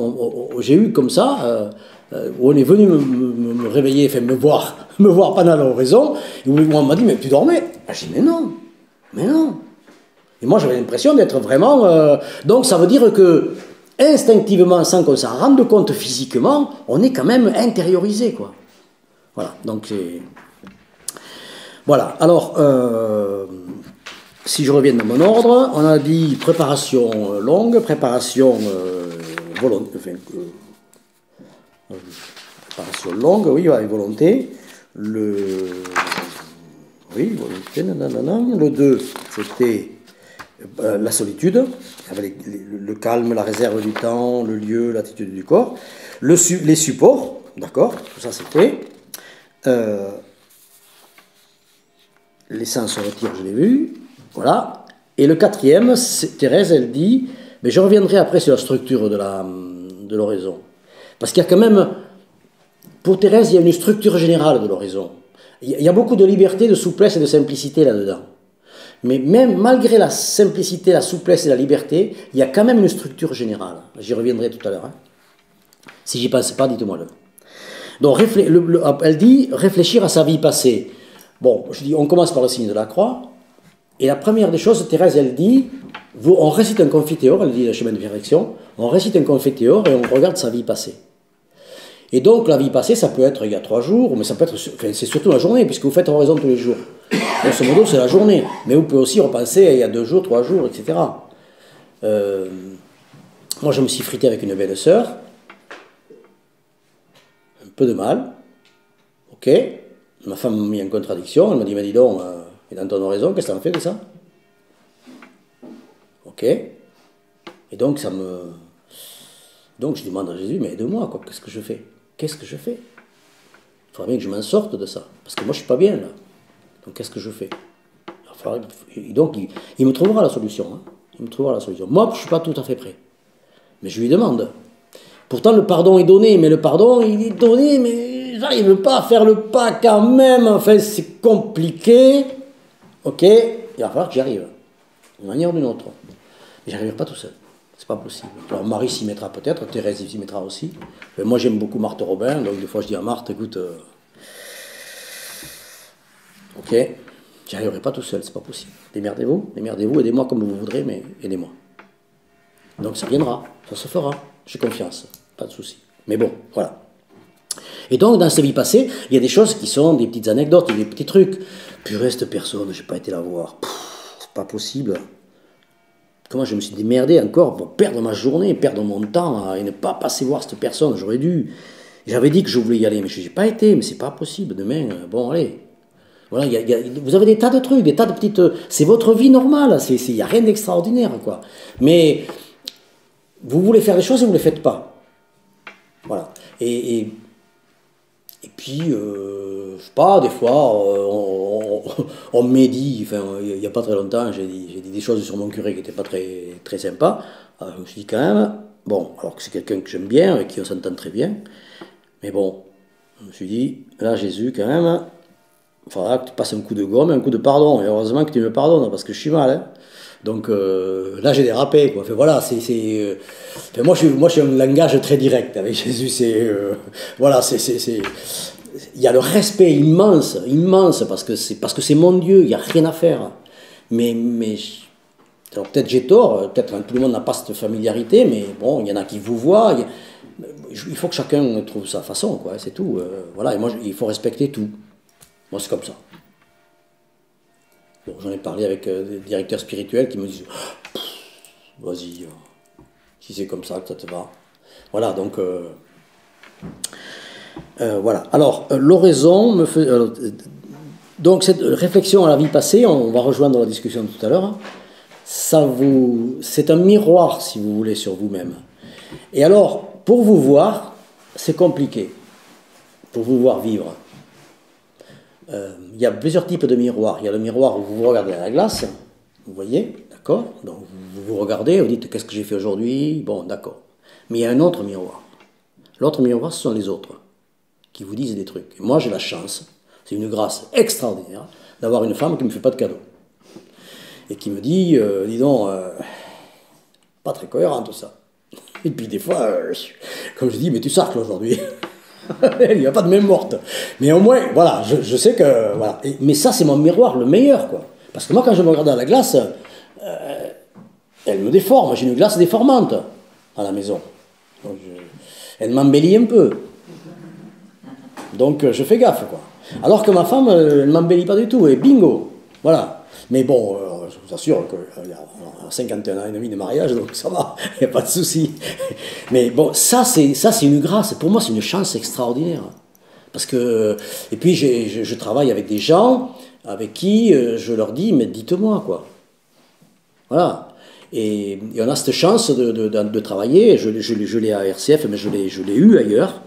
j'ai eu comme ça, où on est venu me réveiller, enfin me voir, me voir pendant l'oraison, et où on m'a dit, mais tu dormais? J'ai dit, mais non, mais non. Et moi j'avais l'impression d'être vraiment... donc ça veut dire que instinctivement, sans qu'on s'en rende compte physiquement, on est quand même intériorisé, quoi. Voilà, donc c'est... Voilà, alors... si je reviens dans mon ordre, on a dit préparation longue, préparation préparation longue, oui, avec volonté. Oui, volonté, nanana. Le 2, c'était la solitude, avec le calme, la réserve du temps, le lieu, l'attitude du corps. Les supports, d'accord, tout ça c'est fait. Les sens se retirent, je l'ai vu. Voilà. Et le 4e, Thérèse, elle dit, mais je reviendrai après sur la structure de l'oraison. Parce qu'il y a quand même, pour Thérèse, il y a une structure générale de l'oraison. Il y a beaucoup de liberté, de souplesse et de simplicité là-dedans. Mais même malgré la simplicité, la souplesse et la liberté, il y a quand même une structure générale. J'y reviendrai tout à l'heure. Hein. Si j'y pense pas, dites-moi-le. Donc, elle dit réfléchir à sa vie passée. Bon, je dis, on commence par le signe de la croix. Et la première des choses, Thérèse, elle dit, on récite un confiteor, elle dit le chemin de perfection, on récite un confiteor et on regarde sa vie passée. Et donc, la vie passée, ça peut être il y a 3 jours, mais ça peut être, enfin, c'est surtout la journée, puisque vous faites oraison tous les jours. Grosso modo, c'est la journée. Mais vous pouvez aussi repenser il y a 2 jours, 3 jours, etc. Moi, je me suis frité avec une belle sœur. Un peu de mal. Ok. Ma femme m'a mis en contradiction. Elle m'a dit, mais dis donc, et dans ton oraison, qu'est-ce que t'en fais de ça? Ok. Et donc, donc, je demande à Jésus, mais aide-moi, quoi. Qu'est-ce que je fais? Qu'est-ce que je fais? Il faudrait bien que je m'en sorte de ça. Parce que moi, je suis pas bien, là. Donc, qu'est-ce que je fais? Et donc, il me trouvera la solution. Hein. Il me trouvera la solution. Moi, je ne suis pas tout à fait prêt. Mais je lui demande. Pourtant, le pardon est donné. Mais le pardon, il est donné, mais j'arrive pas à faire le pas quand même. Enfin, c'est compliqué. Ok, il va falloir que j'y arrive. D'une manière ou d'une autre. Mais j'y arriverai pas tout seul. C'est pas possible. Alors, Marie s'y mettra peut-être. Thérèse s'y mettra aussi. Mais moi, j'aime beaucoup Marthe Robin. Donc, des fois, je dis à Marthe, écoute... ok, j'y arriverai pas tout seul, c'est pas possible. Démerdez-vous, aidez-moi comme vous voudrez, mais aidez-moi. Donc ça viendra, ça se fera, j'ai confiance, pas de souci. Mais bon, voilà. Et donc dans sa vie passée, il y a des choses qui sont des petites anecdotes, des petits trucs. Purée, cette personne, j'ai pas été la voir. C'est pas possible. Comment je me suis démerdé encore pour perdre ma journée, perdre mon temps et ne pas passer voir cette personne, j'aurais dû. J'avais dit que je voulais y aller, mais je n'ai pas été, mais c'est pas possible. Demain, bon, allez. Voilà, vous avez des tas de trucs, des tas de petites... C'est votre vie normale, il n'y a rien d'extraordinaire, quoi. Mais vous voulez faire des choses et vous ne les faites pas. Voilà. Et puis, je sais pas, des fois, on médit, enfin, il n'y a pas très longtemps, j'ai dit des choses sur mon curé qui n'étaient pas très, très sympas. Alors, je me suis dit quand même, bon, alors que c'est quelqu'un que j'aime bien, avec qui on s'entend très bien, mais bon, je me suis dit, là, Jésus, quand même... Il faudra que tu passes un coup de gomme et un coup de pardon. Et heureusement que tu me pardonnes, parce que je suis mal. Hein. Donc là, j'ai dérapé. Quoi. Enfin, voilà, enfin, moi, je suis un langage très direct avec Jésus. Voilà, il y a le respect immense, immense, parce que c'est mon Dieu, il n'y a rien à faire. Mais alors peut-être j'ai tort, peut-être tout le monde n'a pas cette familiarité, mais bon, il y en a qui vous voient. Il faut que chacun trouve sa façon, quoi, c'est tout. Voilà, et moi, il faut respecter tout. Moi, c'est comme ça. Bon, j'en ai parlé avec des directeurs spirituels qui me disent vas-y, si c'est comme ça que ça te va. Voilà, donc. Voilà. Alors, l'oraison me fait. Donc, cette réflexion à la vie passée, on va rejoindre la discussion de tout à l'heure. C'est un miroir, si vous voulez, sur vous-même. Et alors, pour vous voir, c'est compliqué. Pour vous voir vivre. Il y a plusieurs types de miroirs. Il y a le miroir où vous vous regardez à la glace, vous voyez, d'accord? Donc vous vous regardez, vous dites qu'est-ce que j'ai fait aujourd'hui? Bon, d'accord. Mais il y a un autre miroir. L'autre miroir, ce sont les autres. qui vous disent des trucs. Et moi, j'ai la chance, c'est une grâce extraordinaire, d'avoir une femme qui ne me fait pas de cadeaux. Et qui me dit, dis donc, pas très cohérent tout ça. Et puis des fois, comme je dis, mais tu sarcles aujourd'hui. Il n'y a pas de même morte. Mais au moins, voilà, je sais que... Voilà. Mais ça, c'est mon miroir le meilleur, quoi. Parce que moi, quand je me regarde à la glace, elle me déforme. J'ai une glace déformante à la maison. Donc, elle m'embellit un peu. Donc, je fais gaffe, quoi. Alors que ma femme, elle ne m'embellit pas du tout. Et bingo. Voilà. Mais bon, je vous assure qu'il y a 51 ans et demi de mariage, donc ça va, il n'y a pas de souci. Mais bon, ça c'est une grâce. Pour moi, c'est une chance extraordinaire. Parce que, et puis, je travaille avec des gens avec qui je leur dis, mais dites-moi, quoi. Voilà. Et on a cette chance de travailler. Je l'ai à RCF, mais je l'ai eu ailleurs.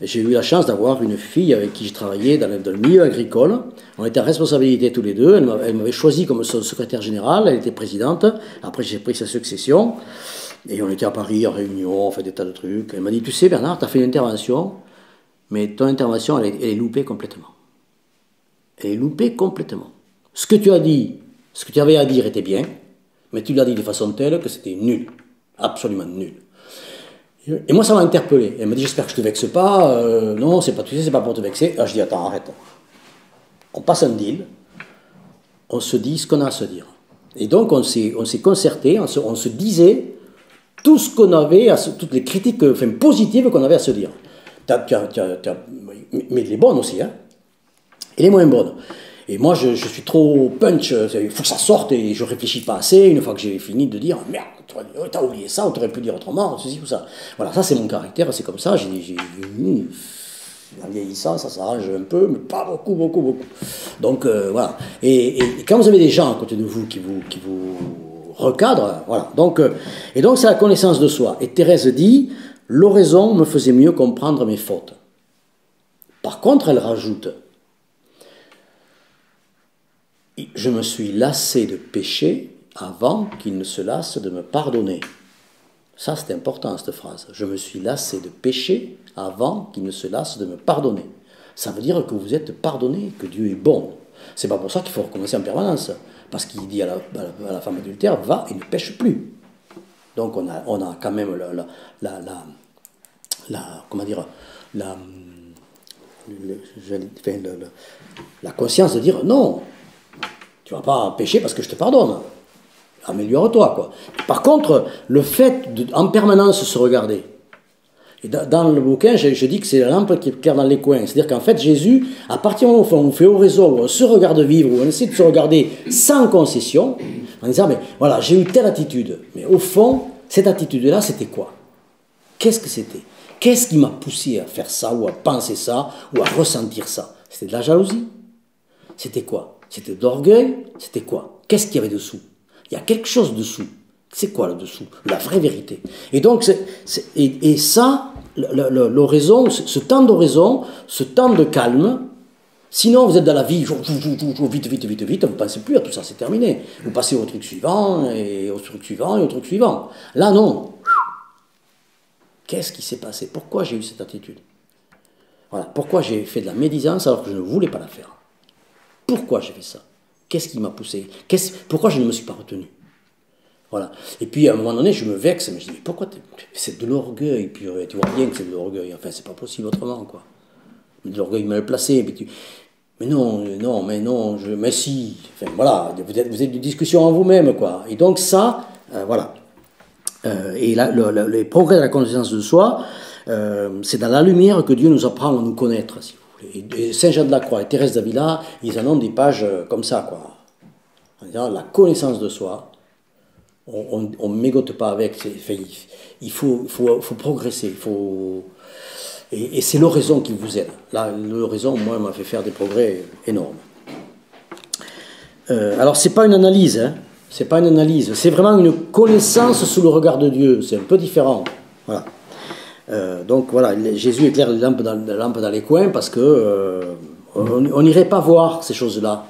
J'ai eu la chance d'avoir une fille avec qui j'ai travaillé dans le milieu agricole. On était en responsabilité tous les deux. Elle m'avait choisi comme son secrétaire général. Elle était présidente. Après, j'ai pris sa succession. Et on était à Paris, en réunion, on fait des tas de trucs. Elle m'a dit, tu sais Bernard, tu as fait une intervention, mais ton intervention, elle est loupée complètement. Elle est loupée complètement. Ce que tu as dit, ce que tu avais à dire était bien, mais tu l'as dit de façon telle que c'était nul. Absolument nul. Et moi, ça m'a interpellé. Elle m'a dit, j'espère que je ne te vexe pas. Non, c'est pas, tu sais, c'est pas pour te vexer. Alors je dis, attends, arrête. On passe un deal. On se dit ce qu'on a à se dire. Et donc, on s'est concerté. On se disait tout ce qu'on avait, toutes les critiques positives qu'on avait à se dire. Mais les bonnes aussi, hein. Et les moins bonnes. Et moi, je suis trop punch, il faut que ça sorte et je réfléchis pas assez. Une fois que j'ai fini de dire, merde, t'as oublié ça, on t'aurait pu dire autrement, ceci ou ça. Voilà, ça c'est mon caractère, c'est comme ça. En vieillissant, ça s'arrange un peu, mais pas beaucoup, beaucoup, beaucoup. Donc voilà. Et quand vous avez des gens à côté de vous qui vous recadrent, voilà. Et donc c'est la connaissance de soi. Et Thérèse dit, l'oraison me faisait mieux comprendre mes fautes. Par contre, elle rajoute, je me suis lassé de pécher avant qu'il ne se lasse de me pardonner. Ça, c'est important, cette phrase. Je me suis lassé de pécher avant qu'il ne se lasse de me pardonner. Ça veut dire que vous êtes pardonné, que Dieu est bon. C'est pas pour ça qu'il faut recommencer en permanence. Parce qu'il dit à la femme adultère, va et ne pêche plus. Donc on a quand même la conscience de dire non. Tu ne vas pas pécher parce que je te pardonne. Améliore-toi, quoi. Par contre, le fait en permanence se regarder. Et dans le bouquin, je dis que c'est la lampe qui éclaire dans les coins. C'est-à-dire qu'en fait, Jésus, à partir du moment où on fait oraison, où on se regarde vivre, où on essaie de se regarder sans concession, en disant, mais voilà, j'ai eu telle attitude. Mais au fond, cette attitude-là, c'était quoi? Qu'est-ce que c'était? Qu'est-ce qui m'a poussé à faire ça, ou à penser ça, ou à ressentir ça? C'était de la jalousie? C'était quoi? C'était de l'orgueil? C'était quoi? Qu'est-ce qu'il y avait dessous? Il y a quelque chose dessous. C'est quoi là-dessous? La vraie vérité. Et donc, ça, l'oraison, ce temps d'oraison, ce temps de calme, sinon vous êtes dans la vie, vite, vous ne pensez plus à tout ça, c'est terminé. Vous passez au truc suivant, et au truc suivant, et au truc suivant. Là, non. Qu'est-ce qui s'est passé? Pourquoi j'ai eu cette attitude? Voilà. Pourquoi j'ai fait de la médisance alors que je ne voulais pas la faire? Pourquoi j'ai fait ça? Qu'est-ce qui m'a poussé? Pourquoi je ne me suis pas retenu? Voilà. Et puis à un moment donné, je me vexe, mais je dis, mais pourquoi c'est de l'orgueil? Puis tu vois bien que c'est de l'orgueil. Enfin, c'est pas possible autrement, quoi. De l'orgueil mal placé. Mais non, mais si. Enfin, voilà, vous êtes de discussion en vous-même, quoi. Et donc ça, voilà. Et là, les progrès de la connaissance de soi, c'est dans la lumière que Dieu nous apprend à nous connaître, si vous voulez. Et Saint Jean de la Croix et Thérèse d'Avila, ils en ont des pages comme ça, quoi. En disant, la connaissance de soi, on ne mégote pas avec, il faut progresser, et c'est l'oraison qui vous aide. Là, l'oraison, moi, m'a fait faire des progrès énormes. Alors, c'est pas une analyse, hein. C'est pas une analyse, c'est vraiment une connaissance sous le regard de Dieu, c'est un peu différent. Voilà. Donc voilà, Jésus éclaire les lampes dans les coins parce que on n'irait pas voir ces choses-là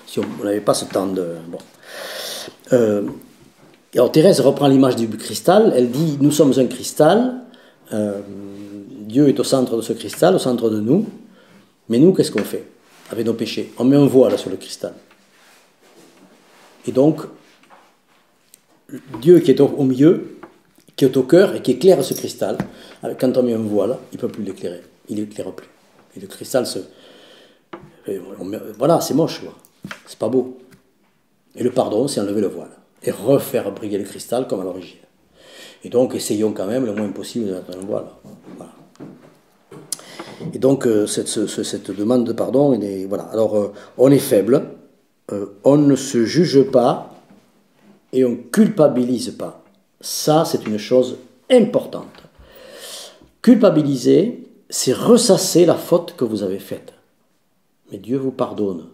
si on n'avait pas ce temps de... Bon. Alors Thérèse reprend l'image du cristal, elle dit « Nous sommes un cristal Dieu est au centre de ce cristal, au centre de nous. Mais nous, qu'est-ce qu'on fait avec nos péchés? On met un voile sur le cristal. Et donc, Dieu qui est au milieu, qui est au cœur et qui éclaire ce cristal, quand on met un voile, il ne peut plus l'éclairer. Il n'éclaire plus. Et le cristal se... Voilà, c'est moche, quoi. C'est pas beau. Et le pardon, c'est enlever le voile. Et refaire briller le cristal comme à l'origine. Et donc, essayons quand même le moins possible de mettre un voile. Voilà. Et donc, cette demande de pardon, voilà. Alors, on est faible, on ne se juge pas et on ne culpabilise pas. Ça, c'est une chose importante. Culpabiliser, c'est ressasser la faute que vous avez faite. Mais Dieu vous pardonne.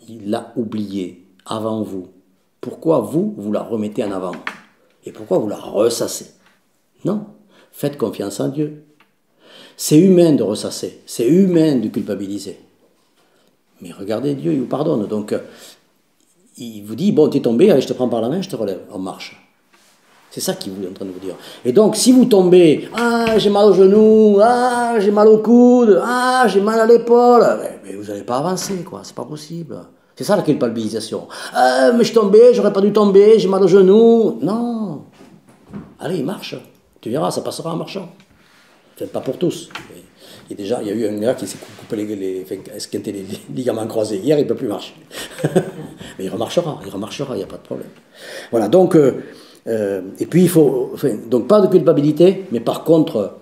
Il l'a oublié avant vous. Pourquoi vous la remettez en avant? Et pourquoi vous la ressassez? Non, faites confiance en Dieu. C'est humain de ressasser, c'est humain de culpabiliser. Mais regardez, Dieu, il vous pardonne. Donc, il vous dit, bon, t'es tombé, allez, je te prends par la main, je te relève, on marche. C'est ça qu'il est en train de vous dire. Et donc, si vous tombez, ah, j'ai mal au genou, ah, j'ai mal au coude, ah, j'ai mal à l'épaule, mais vous n'allez pas avancer, quoi, c'est pas possible. C'est ça la culpabilisation. Ah, mais je suis tombé, j'aurais pas dû tomber, j'ai mal au genou. Non. Allez, marche. Tu verras, ça passera en marchant. Enfin, pas pour tous. Il y a eu un gars qui s'est coupé esquinté les ligaments croisés hier, il ne peut plus marcher. Mais il remarchera, il n'y a pas de problème. Voilà, donc, et puis il faut, donc pas de culpabilité, mais par contre,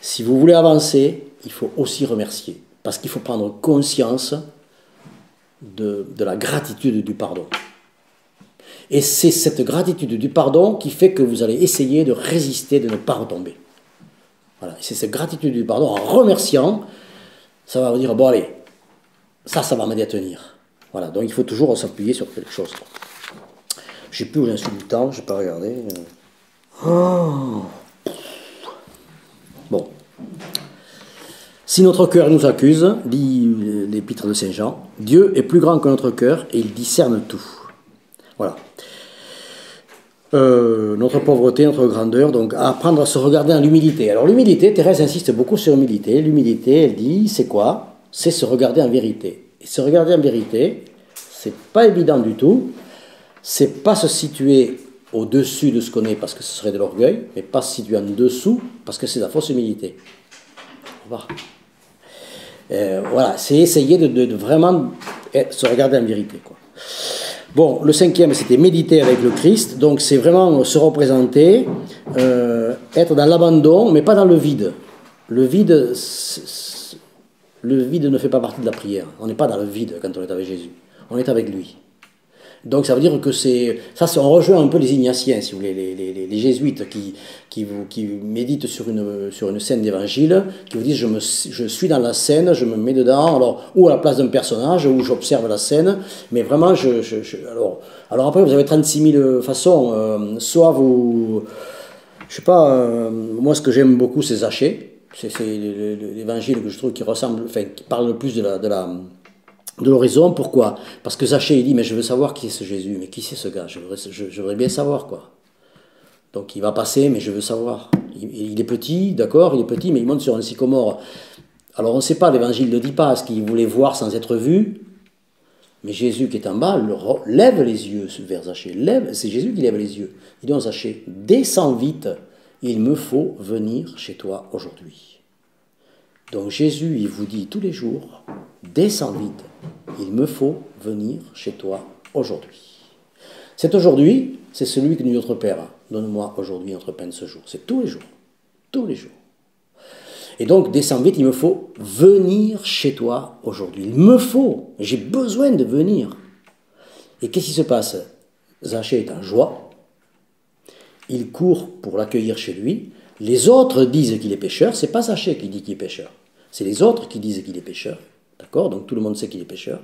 si vous voulez avancer, il faut aussi remercier, parce qu'il faut prendre conscience de la gratitude du pardon. Et c'est cette gratitude du pardon qui fait que vous allez essayer de résister, de ne pas retomber. Voilà, c'est cette gratitude du pardon, en remerciant, ça va vous dire, bon allez, ça va m'aider à tenir. Voilà, donc il faut toujours s'appuyer sur quelque chose. Je ne sais plus où j'en suis du temps, je n'ai pas regardé. Oh. Bon. Si notre cœur nous accuse, dit l'épître de Saint Jean, Dieu est plus grand que notre cœur et il discerne tout. Voilà. Notre pauvreté, notre grandeur, donc à apprendre à se regarder en l'humilité. Alors l'humilité, Thérèse insiste beaucoup sur l'humilité. L'humilité, elle dit, c'est quoi? C'est se regarder en vérité. Et se regarder en vérité, c'est pas évident du tout. C'est pas se situer au-dessus de ce qu'on est parce que ce serait de l'orgueil, mais pas se situer en dessous parce que c'est de la fausse humilité. Voilà, c'est essayer de vraiment se regarder en vérité, quoi. Bon, le cinquième, c'était méditer avec le Christ. Donc, c'est vraiment se représenter, être dans l'abandon, mais pas dans le vide. Le vide ne fait pas partie de la prière. On n'est pas dans le vide quand on est avec Jésus. On est avec lui. Donc, ça veut dire que on rejoint un peu les Ignatiens, si vous voulez, les jésuites qui méditent sur une scène d'évangile, qui vous disent je suis dans la scène, je me mets dedans, alors, ou à la place d'un personnage, où j'observe la scène, mais vraiment, alors après, vous avez 36 000 façons, soit vous, je sais pas, moi ce que j'aime beaucoup, c'est Zachée, c'est l'évangile que je trouve qui parle le plus de l'horizon. Pourquoi? Parce que Zachée, il dit, mais je veux savoir qui est ce Jésus, mais qui c'est ce gars, je voudrais bien savoir, quoi. Donc il va passer, mais je veux savoir. Il est petit, d'accord, il est petit, mais il monte sur un sycomore. Alors on ne sait pas, l'évangile ne dit pas ce qu'il voulait voir sans être vu, mais Jésus qui est en bas lève les yeux vers Zachée. C'est Jésus qui lève les yeux. Il dit à Zachée, descends vite, il me faut venir chez toi aujourd'hui. Donc Jésus, il vous dit tous les jours, descends vite, il me faut venir chez toi aujourd'hui. Cet aujourd'hui, c'est celui que dit notre Père. Donne-moi aujourd'hui notre pain de ce jour. C'est tous les jours. Tous les jours. Et donc, descends vite, il me faut venir chez toi aujourd'hui. Il me faut. J'ai besoin de venir. Et qu'est-ce qui se passe? Zachée est en joie. Il court pour l'accueillir chez lui. Les autres disent qu'il est pécheur. C'est pas Zachée qui dit qu'il est pécheur. C'est les autres qui disent qu'il est pécheur. D'accord? Donc tout le monde sait qu'il est pécheur.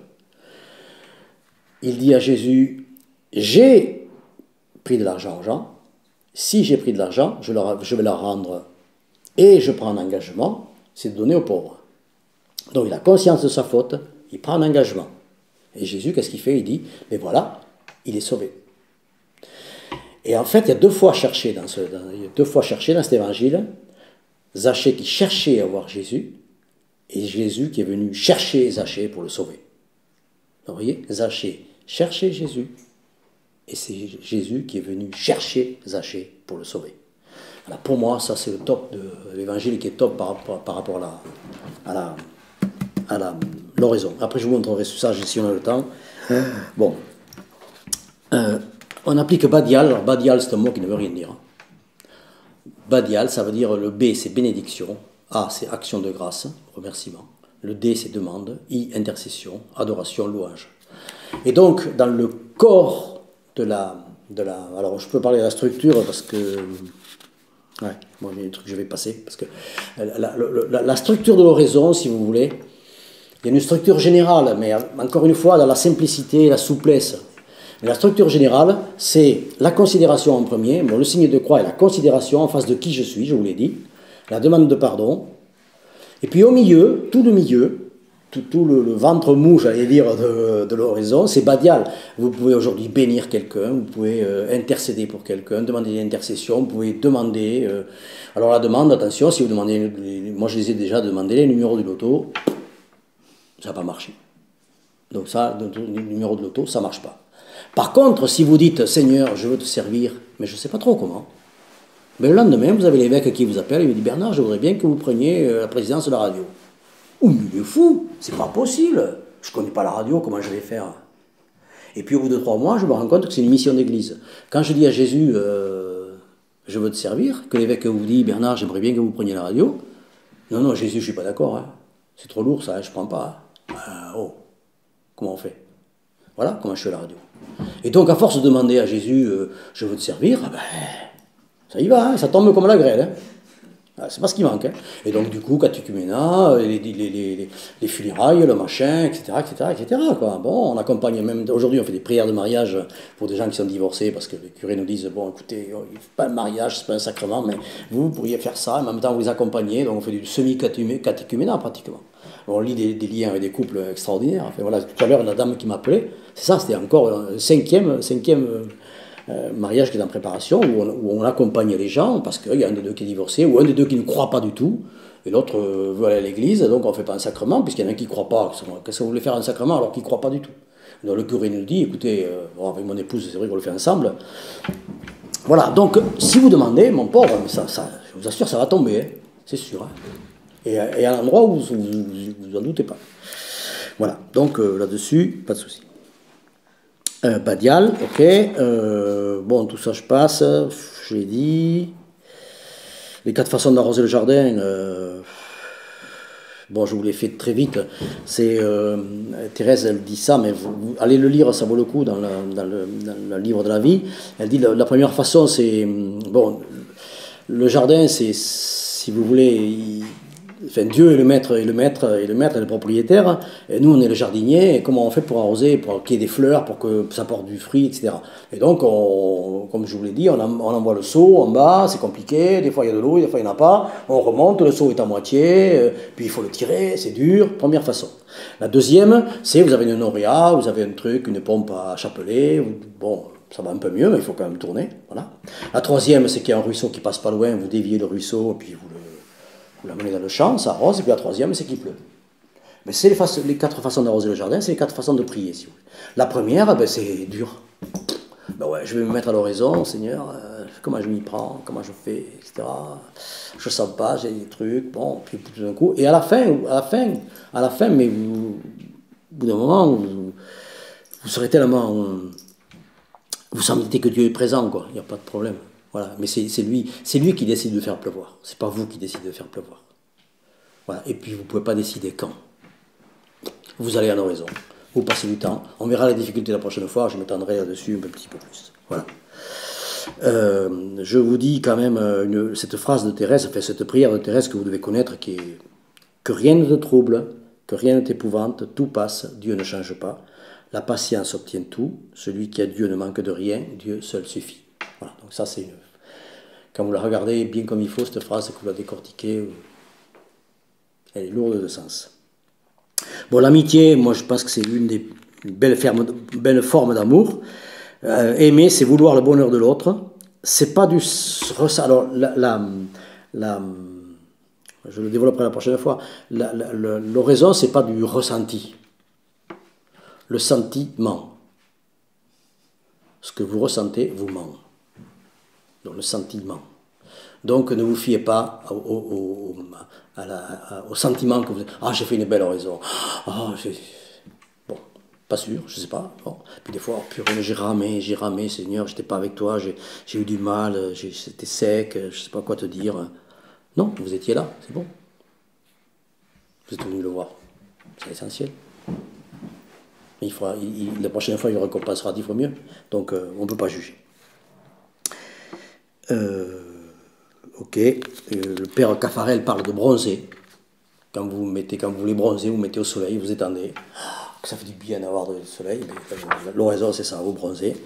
Il dit à Jésus, j'ai pris de l'argent aux gens. Si j'ai pris de l'argent, je vais leur rendre. Et je prends un engagement, c'est de donner aux pauvres. Donc il a conscience de sa faute, il prend un engagement. Et Jésus, qu'est-ce qu'il fait? Il dit, mais voilà, il est sauvé. Et en fait, il y a deux fois cherché dans cet évangile. Zachée qui cherchait à voir Jésus, et Jésus qui est venu chercher Zachée pour le sauver. Vous voyez, Zachée cherchait Jésus, et c'est Jésus qui est venu chercher Zachée pour le sauver. Alors pour moi, ça c'est le top de l'évangile qui est top par rapport à l'oraison. Après je vous montrerai ça si on a le temps. Bon. On applique Badial. Alors Badial c'est un mot qui ne veut rien dire. Badial, ça veut dire le B c'est bénédiction, A c'est action de grâce, remerciement. Le D c'est demande, I intercession, adoration, louange. Et donc dans le corps de la alors je peux parler de la structure parce que ouais, moi il y a des trucs que je vais passer parce que la structure de l'oraison, si vous voulez, il y a une structure générale, mais encore une fois dans la simplicité et la souplesse. Mais la structure générale, c'est la considération en premier, bon, le signe de croix est la considération en face de qui je suis, je vous l'ai dit, la demande de pardon, et puis au milieu, tout le milieu, tout le ventre mou, j'allais dire, de l'oraison, c'est Badial. Vous pouvez aujourd'hui bénir quelqu'un, vous pouvez intercéder pour quelqu'un, demander une intercession, vous pouvez demander... alors la demande, attention, si vous demandez... Moi je les ai déjà demandé, les numéros du loto, ça n'a pas marché. Donc ça, le numéro de loto, ça ne marche pas. Par contre, si vous dites « Seigneur, je veux te servir, mais je ne sais pas trop comment », mais le lendemain, vous avez l'évêque qui vous appelle et lui dit « Bernard, je voudrais bien que vous preniez la présidence de la radio. » Ouh, mais il est fou, c'est pas possible. Je ne connais pas la radio, comment je vais faire? Et puis au bout de 3 mois, je me rends compte que c'est une mission d'église. Quand je dis à Jésus, je veux te servir, que l'évêque vous dit, Bernard, j'aimerais bien que vous preniez la radio. Non, non, Jésus, je ne suis pas d'accord. Hein. C'est trop lourd ça, hein, je ne prends pas. Hein. Oh, comment on fait? Voilà comment je fais la radio. Et donc à force de demander à Jésus, je veux te servir, ben, ça y va, hein, ça tombe comme la grêle. Hein. C'est pas ce qui manque. Hein. Et donc, du coup, catéchuménat, les funérailles, le machin, etc., etc., etc., quoi. Bon, on accompagne même... Aujourd'hui, on fait des prières de mariage pour des gens qui sont divorcés, parce que les curés nous disent, bon, écoutez, c'est pas un mariage, c'est pas un sacrement, mais vous pourriez faire ça, en même temps, vous les accompagnez, donc on fait du semi-catéchuménat, pratiquement. On lit des liens avec des couples extraordinaires. Enfin, voilà, tout à l'heure, la dame qui m'appelait, c'est ça, c'était encore un cinquième mariage qui est en préparation, où on accompagne les gens, parce qu'il y a un des deux qui est divorcé, ou un des deux qui ne croit pas du tout, et l'autre veut aller à l'église, donc on ne fait pas un sacrement, puisqu'il y en a un qui ne croit pas. Qu'est-ce que vous voulez faire un sacrement alors qu'il ne croit pas du tout? Donc le curé nous dit, écoutez, bon, avec mon épouse, c'est vrai qu'on le fait ensemble. Voilà, donc si vous demandez, mon pauvre, ça, je vous assure, ça va tomber, hein, c'est sûr. Hein. Et à l'endroit où vous en doutez pas. Voilà, donc là-dessus, pas de souci. Badial, ok. Bon, tout ça, je passe. Je l'ai dit. Les 4 façons d'arroser le jardin. Bon, je vous l'ai fait très vite. C'est Thérèse, elle dit ça, mais vous allez le lire, ça vaut le coup dans le livre de la vie. Elle dit la première façon, c'est bon. Le jardin, c'est, si vous voulez. Enfin, Dieu est le maître et le propriétaire, et nous on est le jardinier, et comment on fait pour arroser, pour qu'il y ait des fleurs, pour que ça porte du fruit, etc. Et donc, comme je vous l'ai dit, on envoie le seau en bas, c'est compliqué, des fois il y a de l'eau, des fois il n'y en a pas, on remonte, le seau est à moitié, puis il faut le tirer, c'est dur, première façon. La deuxième, c'est vous avez une noria, vous avez un truc, une pompe à chapelet, bon, ça va un peu mieux, mais il faut quand même tourner, voilà. La troisième, c'est qu'il y a un ruisseau qui passe pas loin, vous déviez le ruisseau, et puis vous l'amenez dans le champ, ça arrose, et puis la troisième, c'est qu'il pleut. Mais c'est les 4 façons d'arroser le jardin, c'est les 4 façons de prier, si vous voulez. La première, ben, c'est dur. Ben ouais, je vais me mettre à l'oraison, Seigneur, comment je m'y prends, comment je fais, etc. Je ne sens pas, j'ai des trucs, bon, puis tout d'un coup. Et à la fin, mais au bout d'un moment, vous serez tellement... vous sentez que Dieu est présent, quoi, il n'y a pas de problème. Voilà, mais c'est lui qui décide de faire pleuvoir. C'est pas vous qui décidez de faire pleuvoir. Voilà, et puis vous ne pouvez pas décider quand. Vous allez à l'oraison, vous passez du temps. On verra les difficultés la prochaine fois, je m'étendrai là-dessus un petit peu plus. Voilà. Je vous dis quand même cette phrase de Thérèse, enfin cette prière de Thérèse que vous devez connaître, qui est que rien ne te trouble, que rien ne t'épouvante, tout passe, Dieu ne change pas. La patience obtient tout, celui qui a Dieu ne manque de rien, Dieu seul suffit. Voilà, donc ça c'est quand vous la regardez bien comme il faut, cette phrase, que vous la décortiquez, elle est lourde de sens. Bon, l'amitié, moi je pense que c'est l'une des belles formes d'amour. Aimer, c'est vouloir le bonheur de l'autre. C'est pas du... Alors, Je le développerai la prochaine fois. L'oraison, ce n'est pas du ressenti. Le sentiment. Ce que vous ressentez vous ment. Donc le sentiment. Donc ne vous fiez pas au sentiment que vous avez. Ah, j'ai fait une belle oraison. Ah, bon, pas sûr, je ne sais pas. Bon. Puis des fois, oh, purée, j'ai ramé, Seigneur, j'étais pas avec toi, j'ai eu du mal, c'était sec, je ne sais pas quoi te dire. Non, vous étiez là, c'est bon. Vous êtes venu le voir. C'est l'essentiel. La prochaine fois, il récompensera 10 fois mieux. Donc, on ne peut pas juger. Ok. Le père Caffarel parle de bronzer. Quand vous voulez bronzer, vous mettez au soleil, vous étendez. Ça fait du bien d'avoir du soleil. L'oraison, c'est ça, vous bronzez.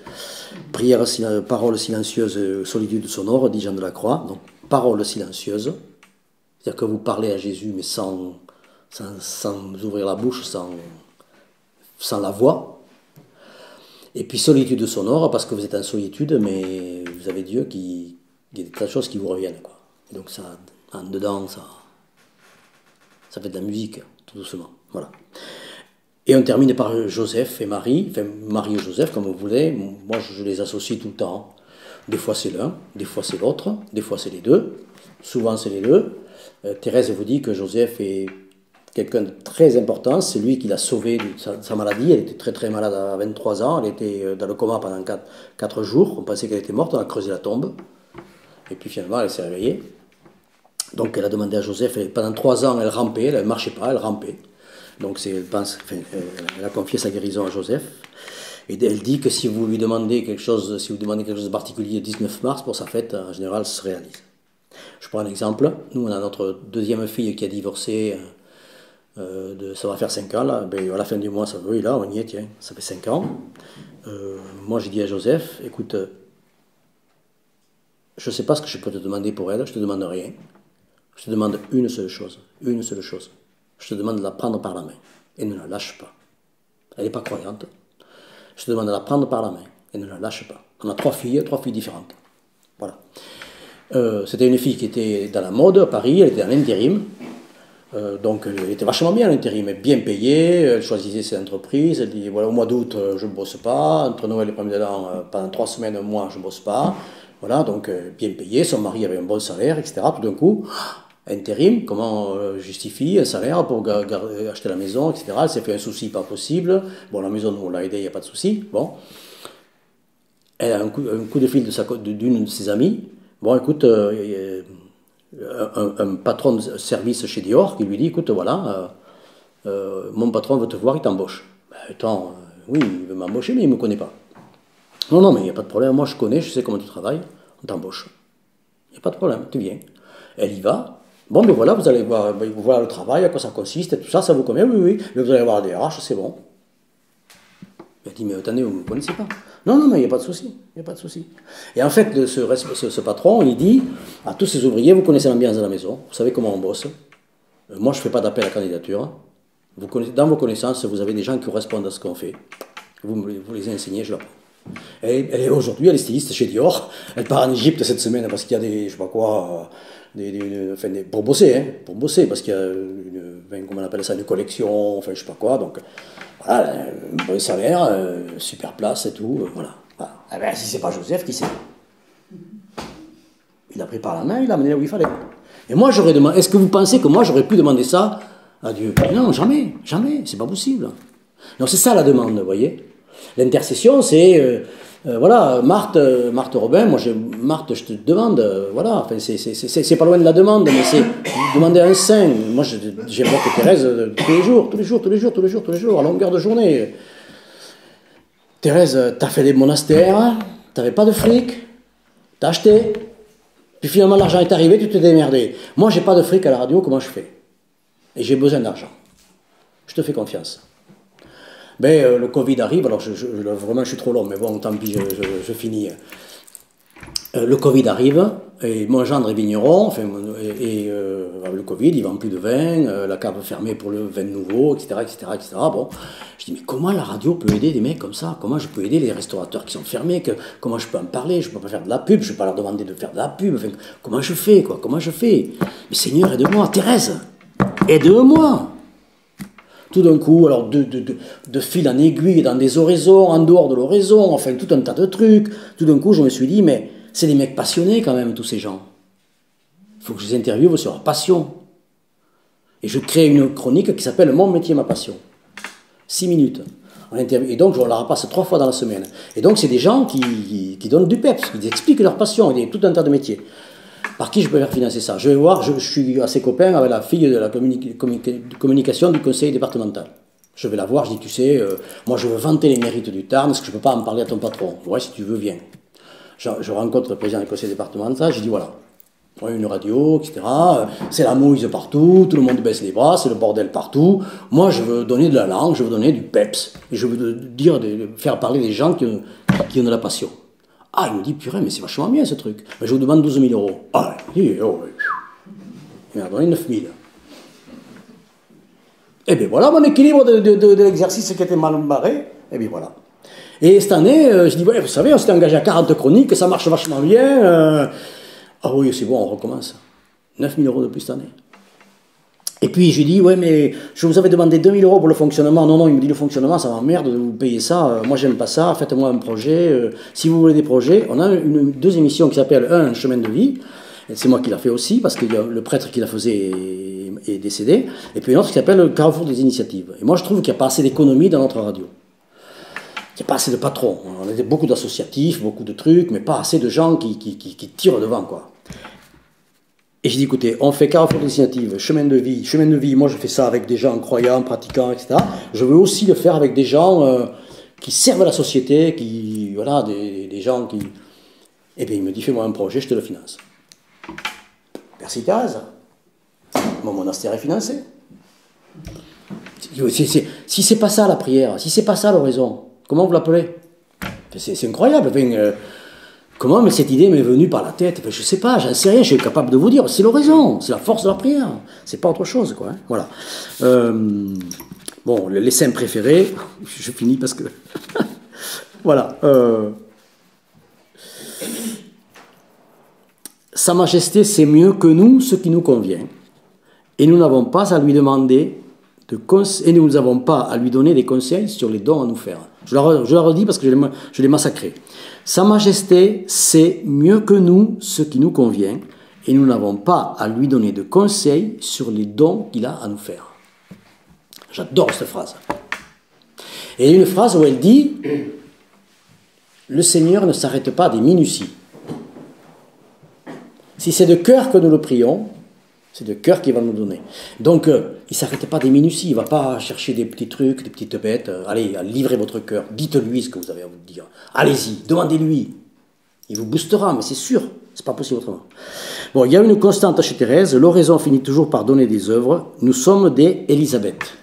Prière, parole silencieuse, solitude sonore, dit Jean de la Croix. Donc, parole silencieuse. C'est-à-dire que vous parlez à Jésus, mais sans ouvrir la bouche, sans la voix. Et puis solitude sonore, parce que vous êtes en solitude, mais vous avez Dieu il y a des tas de choses qui vous reviennent, quoi. Et donc ça, en dedans, ça fait de la musique, tout doucement. Voilà. Et on termine par Joseph et Marie, enfin Marie et Joseph, comme vous voulez. Moi, je les associe tout le temps. Des fois c'est l'un, des fois c'est l'autre, des fois c'est les deux. Souvent c'est les deux. Thérèse vous dit que Joseph est quelqu'un de très important, c'est lui qui l'a sauvé de sa maladie. Elle était très très malade à 23 ans, elle était dans le coma pendant 4 jours, on pensait qu'elle était morte, on a creusé la tombe, et puis finalement elle s'est réveillée. Donc elle a demandé à Joseph, pendant 3 ans elle rampait, elle ne marchait pas, elle rampait. Donc elle a confié sa guérison à Joseph, et elle dit que si vous demandez quelque chose de particulier le 19 mars pour sa fête, en général ça se réalise. Je prends un exemple, nous on a notre deuxième fille qui a divorcé, ça va faire 5 ans, là. Ben, à la fin du mois, oui, là, on y est, tiens, ça fait 5 ans. Moi, j'ai dit à Joseph, écoute, je ne sais pas ce que je peux te demander pour elle, je ne te demande rien. Je te demande une seule chose. Je te demande de la prendre par la main et ne la lâche pas. Elle n'est pas croyante. Je te demande de la prendre par la main et ne la lâche pas. On a 3 filles différentes. Voilà. C'était une fille qui était dans la mode à Paris, elle était en intérim. Donc elle était vachement bien à l'intérim, bien payée, elle choisissait ses entreprises, elle dit voilà, au mois d'août je ne bosse pas, entre Noël et 1er de l'an, pendant 3 semaines, un mois je ne bosse pas, voilà, donc bien payée, son mari avait un bon salaire, etc. Tout d'un coup, intérim, comment justifie un salaire pour acheter la maison, etc. Elle s'est fait un souci pas possible, bon la maison on l'a aidée, il n'y a pas de souci, bon. Elle a un coup de fil d'une de ses amies, bon écoute, un patron de service chez Dior qui lui dit écoute voilà mon patron veut te voir, il t'embauche. Ben, attends, oui il veut m'embaucher mais il ne me connaît pas. Non mais il n'y a pas de problème, moi je connais, je sais comment tu travailles, on t'embauche. Il n'y a pas de problème, tu viens. Elle y va, bon ben voilà, vous allez voir, voilà le travail, à quoi ça consiste et tout ça, ça vous convient, oui, mais vous allez voir la DRH, c'est bon. Elle dit mais attendez, vous ne me connaissez pas. Non, mais il n'y a pas de souci, Et en fait, ce patron, il dit à tous ses ouvriers, vous connaissez l'ambiance de la maison, vous savez comment on bosse. Moi, je ne fais pas d'appel à candidature. Dans vos connaissances, vous avez des gens qui correspondent à ce qu'on fait. Vous les enseignez, je la prends. Aujourd'hui, elle est styliste chez Dior. Elle part en Égypte cette semaine parce qu'il y a des, je sais pas quoi, pour bosser, parce qu'il y a comment on appelle ça, une collection, enfin, je sais pas quoi, donc... Voilà, un bon salaire, super place et tout, voilà. Ah ben, si c'est pas Joseph, qui c'est? Il a pris par la main, il l'a amené là où il fallait. Et moi, j'aurais demandé, est-ce que vous pensez que moi, j'aurais pu demander ça à Dieu? Non, jamais, c'est pas possible. Donc c'est ça la demande, vous voyez. L'intercession, c'est, voilà, Marthe Robin, Marthe, je te demande, voilà, enfin, c'est pas loin de la demande, mais c'est demander à un saint. Moi, j'évoque Thérèse tous les jours, à longueur de journée. Thérèse, t'as fait des monastères, t'avais pas de fric, t'as acheté, puis finalement l'argent est arrivé, tu t'es démerdé. Moi, j'ai pas de fric à la radio, comment je fais? Et j'ai besoin d'argent. Je te fais confiance. Ben, le Covid arrive, alors vraiment je suis trop long, mais bon, tant pis, je finis. Le Covid arrive, et mon gendre est vigneron, enfin, le Covid, il vend plus de vin, la cave fermée pour le vin nouveau, etc., etc., etc. Bon, je dis, mais comment la radio peut aider des mecs comme ça? Comment je peux aider les restaurateurs qui sont fermés? Comment je peux en parler? Je ne peux pas faire de la pub, je ne vais pas leur demander de faire de la pub. Enfin, comment je fais, quoi? Comment je fais? Mais Seigneur, aide-moi, Thérèse, aide-moi! Tout d'un coup, alors de fil en aiguille, dans des oraisons, en dehors de l'oraison, enfin tout un tas de trucs. Tout d'un coup, je me suis dit, mais c'est des mecs passionnés quand même, tous ces gens. Il faut que je les interviewe sur leur passion. Et je crée une chronique qui s'appelle Mon métier, ma passion. 6 minutes. Et donc, je la repasse 3 fois dans la semaine. Et donc, c'est des gens qui donnent du peps, qui expliquent leur passion, et tout un tas de métiers. Par qui je peux faire financer ça? Je vais voir, je suis assez copain avec la fille de la communication du conseil départemental. Je vais la voir, je dis, tu sais, moi je veux vanter les mérites du Tarn, est-ce que je ne peux pas en parler à ton patron? Ouais, si tu veux, viens. Je rencontre le président du conseil départemental, je dis, voilà, on a une radio, etc. C'est la mouise partout, tout le monde baisse les bras, c'est le bordel partout. Moi, je veux donner de la langue, je veux donner du peps. Et je veux faire parler des gens qui ont de la passion. Ah, il me dit, purée, mais c'est vachement bien ce truc. Mais je vous demande 12 000 euros. Ah, il dit, oh, il m'a donné 9 000. Et bien voilà mon équilibre de l'exercice qui était mal barré. Et bien voilà. Et cette année, je dis, ouais, vous savez, on s'était engagé à 40 chroniques, ça marche vachement bien. Ah oui, c'est bon, on recommence. 9 000 euros de plus cette année. Et puis je lui dis, ouais, mais je vous avais demandé 2 000 euros pour le fonctionnement. Non, non, il me dit, le fonctionnement, ça m'emmerde de vous payer ça. Moi, j'aime pas ça. Faites-moi un projet. Si vous voulez des projets, on a deux émissions qui s'appellent Un chemin de vie. C'est moi qui l'a fait aussi, parce que le prêtre qui la faisait est décédé. Et puis une autre qui s'appelle Carrefour des initiatives. Et moi, je trouve qu'il n'y a pas assez d'économie dans notre radio. Il n'y a pas assez de patrons. On a beaucoup d'associatifs, beaucoup de trucs, mais pas assez de gens qui tirent devant, quoi. Et j'ai dit, écoutez, on fait Carrefour d'initiative, chemin de vie. Chemin de vie, moi je fais ça avec des gens croyants, pratiquants, etc. Je veux aussi le faire avec des gens qui servent la société, voilà, des gens qui... Et bien il me dit, fais-moi un projet, je te le finance. Merci Thérèse. Mon monastère est financé. Si c'est pas ça la prière, si c'est pas ça l'oraison, comment vous l'appelez? C'est incroyable. Enfin, comment cette idée m'est venue par la tête? Je ne sais pas, j'en sais rien, je suis capable de vous dire. C'est l'oraison, c'est la force de la prière. C'est pas autre chose, quoi. Hein. Voilà. Bon, les saints préférés, je finis parce que... voilà. Sa Majesté sait mieux que nous ce qui nous convient. Et nous n'avons pas à lui demander et nous n'avons pas à lui donner des conseils sur les dons à nous faire. Je la redis parce que je l'ai massacré. Sa Majesté sait mieux que nous ce qui nous convient et nous n'avons pas à lui donner de conseils sur les dons qu'il a à nous faire. J'adore cette phrase. Et il y a une phrase où elle dit « Le Seigneur ne s'arrête pas des minuties. Si c'est de cœur que nous le prions, c'est de cœur qu'il va nous donner. » Donc, il ne s'arrête pas des minuties, il ne va pas chercher des petits trucs, des petites bêtes. Allez, livrez votre cœur, dites-lui ce que vous avez à vous dire. Allez-y, demandez-lui. Il vous boostera, mais c'est sûr, c'est pas possible autrement. Bon, il y a une constante chez Thérèse, l'oraison finit toujours par donner des œuvres. Nous sommes des Élisabeth.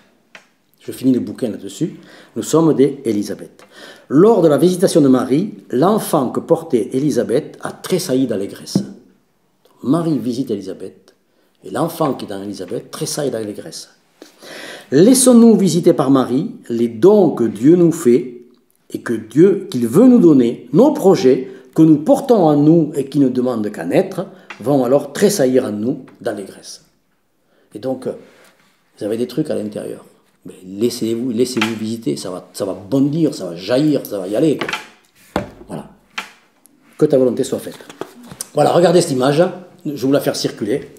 Je finis le bouquin là-dessus. Nous sommes des Élisabeth. Lors de la visitation de Marie, l'enfant que portait Élisabeth a tressailli d'allégresse. Marie visite Élisabeth, et l'enfant qui est dans Élisabeth tressaille d'allégresse. Laissons-nous visiter par Marie les dons que Dieu nous fait et qu'il veut nous donner, nos projets que nous portons en nous et qui ne demandent qu'à naître, vont alors tressaillir en nous d'allégresse. Et donc, vous avez des trucs à l'intérieur. Mais laissez-vous visiter, ça va bondir, ça va jaillir, ça va y aller. Voilà. Que ta volonté soit faite. Voilà, regardez cette image, je vais vous la faire circuler.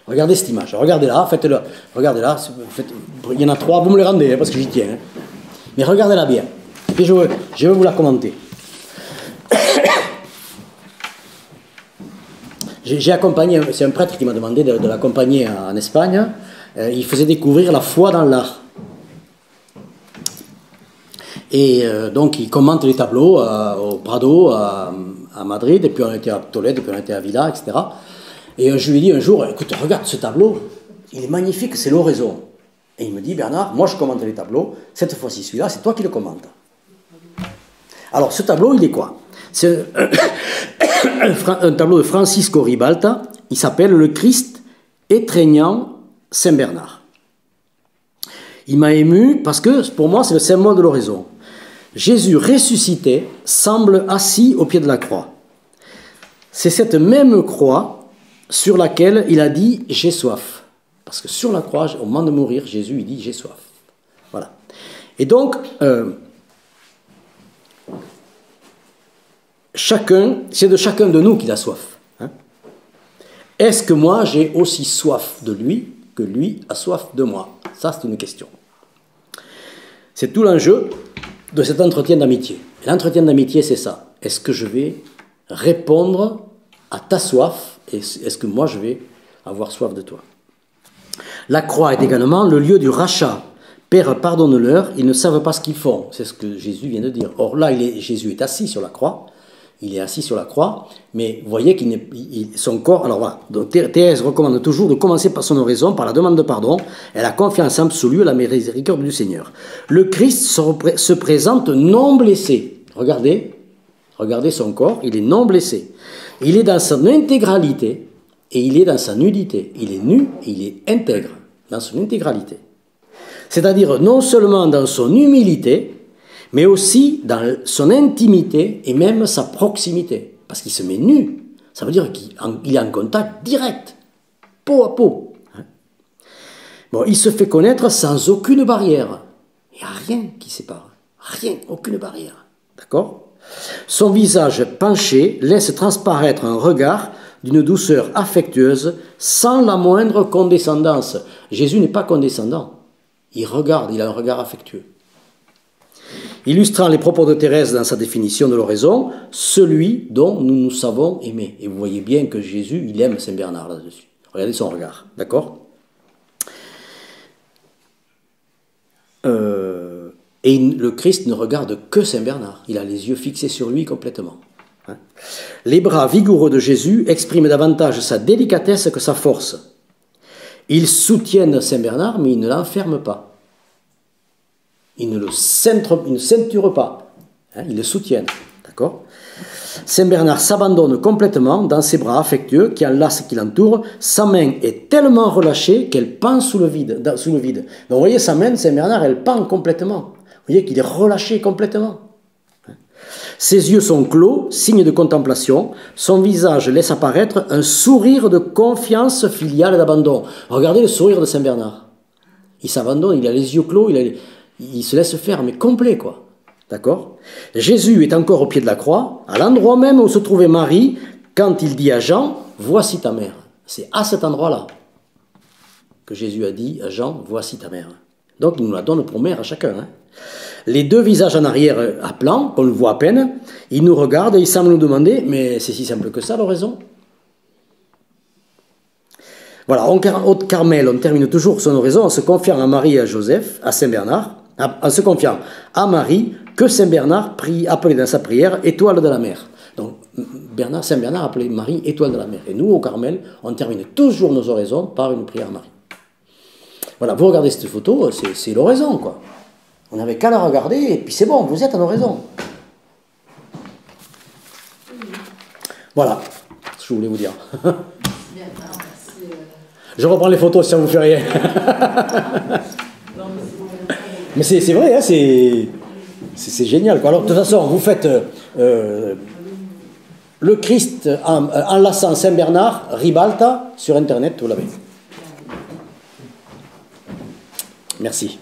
Regardez cette image, regardez-la, faites-le, regardez-la, il y en a 3, vous me les rendez, parce que j'y tiens. Hein. Mais regardez-la bien, et puis je vais vous la commenter. J'ai accompagné, c'est un prêtre qui m'a demandé de l'accompagner en Espagne, il faisait découvrir la foi dans l'art. Et donc il commente les tableaux au Prado, à Madrid, et puis on était à Tolède, et puis on était à Villa, etc. Et je lui ai dit un jour, écoute, regarde ce tableau, il est magnifique, c'est l'oraison. Et il me dit, Bernard, moi je commente les tableaux, cette fois-ci celui-là, c'est toi qui le commentes. Alors ce tableau, il est quoi? C'est un tableau de Francisco Ribalta, il s'appelle « Le Christ étreignant Saint Bernard ». Il m'a ému parce que pour moi c'est le symbole de l'oraison. Jésus ressuscité semble assis au pied de la croix. C'est cette même croix sur laquelle il a dit « j'ai soif ». Parce que sur la croix, au moment de mourir, Jésus il dit « j'ai soif ». Voilà. Et donc, c'est de chacun de nous qu'il a soif. Hein. Est-ce que moi j'ai aussi soif de lui que lui a soif de moi? Ça, c'est une question. C'est tout l'enjeu de cet entretien d'amitié. L'entretien d'amitié, c'est ça. Est-ce que je vais répondre à ta soif et est-ce que moi, je vais avoir soif de toi? La croix est également le lieu du rachat. Père, pardonne-leur, ils ne savent pas ce qu'ils font. C'est ce que Jésus vient de dire. Or là, Jésus est assis sur la croix. Il est assis sur la croix, mais vous voyez son corps... Alors voilà, donc Thérèse recommande toujours de commencer par son oraison, par la demande de pardon. Elle a confiance absolue à la miséricorde du Seigneur. Le Christ se présente non blessé. Regardez son corps, il est non blessé. Il est dans son intégralité et il est dans sa nudité. Il est nu et il est intègre dans son intégralité. C'est-à-dire non seulement dans son humilité, mais aussi dans son intimité et même sa proximité. Parce qu'il se met nu. Ça veut dire qu'il est en contact direct, peau à peau. Bon, il se fait connaître sans aucune barrière. Il n'y a rien qui sépare. Rien, aucune barrière. D'accord ? Son visage penché laisse transparaître un regard d'une douceur affectueuse sans la moindre condescendance. Jésus n'est pas condescendant. Il regarde, il a un regard affectueux. Illustrant les propos de Thérèse dans sa définition de l'oraison, celui dont nous nous savons aimer. Et vous voyez bien que Jésus, il aime Saint Bernard là-dessus. Regardez son regard, d'accord ? Et le Christ ne regarde que Saint Bernard. Il a les yeux fixés sur lui complètement. Les bras vigoureux de Jésus expriment davantage sa délicatesse que sa force. Ils soutiennent Saint Bernard, mais ils ne l'enferment pas. Ils ne ceinturent pas, ils le soutiennent, d'accord ? Saint Bernard s'abandonne complètement dans ses bras affectueux qui enlacent, qui l'entourent. Sa main est tellement relâchée qu'elle pend sous le vide. Donc vous voyez, sa main, Saint Bernard, elle pend complètement. Vous voyez qu'il est relâché complètement. Ses yeux sont clos, signe de contemplation. Son visage laisse apparaître un sourire de confiance filiale et d'abandon. Regardez le sourire de Saint Bernard. Il s'abandonne, il a les yeux clos, il se laisse faire, mais complet, quoi. D'accord ? Jésus est encore au pied de la croix, à l'endroit même où se trouvait Marie, quand il dit à Jean, « Voici ta mère ». C'est à cet endroit-là que Jésus a dit à Jean, « Voici ta mère ». Donc il nous la donne pour mère à chacun. Hein. Les deux visages en arrière à plan, qu'on le voit à peine, il nous regarde et il semble nous demander, mais c'est si simple que ça l'oraison ? Voilà, au Carmel, on termine toujours son oraison en se confiant à Marie et à Joseph, à Saint Bernard, en se confiant à Marie que Saint Bernard appelait dans sa prière étoile de la mer. Donc Saint Bernard appelait Marie étoile de la mer. Et nous, au Carmel, on termine toujours nos oraisons par une prière à Marie. Voilà, vous regardez cette photo, c'est l'oraison, quoi. On n'avait qu'à la regarder et puis c'est bon, vous êtes en oraison. Voilà ce que je voulais vous dire. Je reprends les photos si ça ne vous fait rien. Mais c'est vrai, hein, c'est génial, quoi. Alors, de toute façon, vous faites le Christ enlaçant Saint Bernard, Ribalta, sur Internet, vous l'avez. Merci.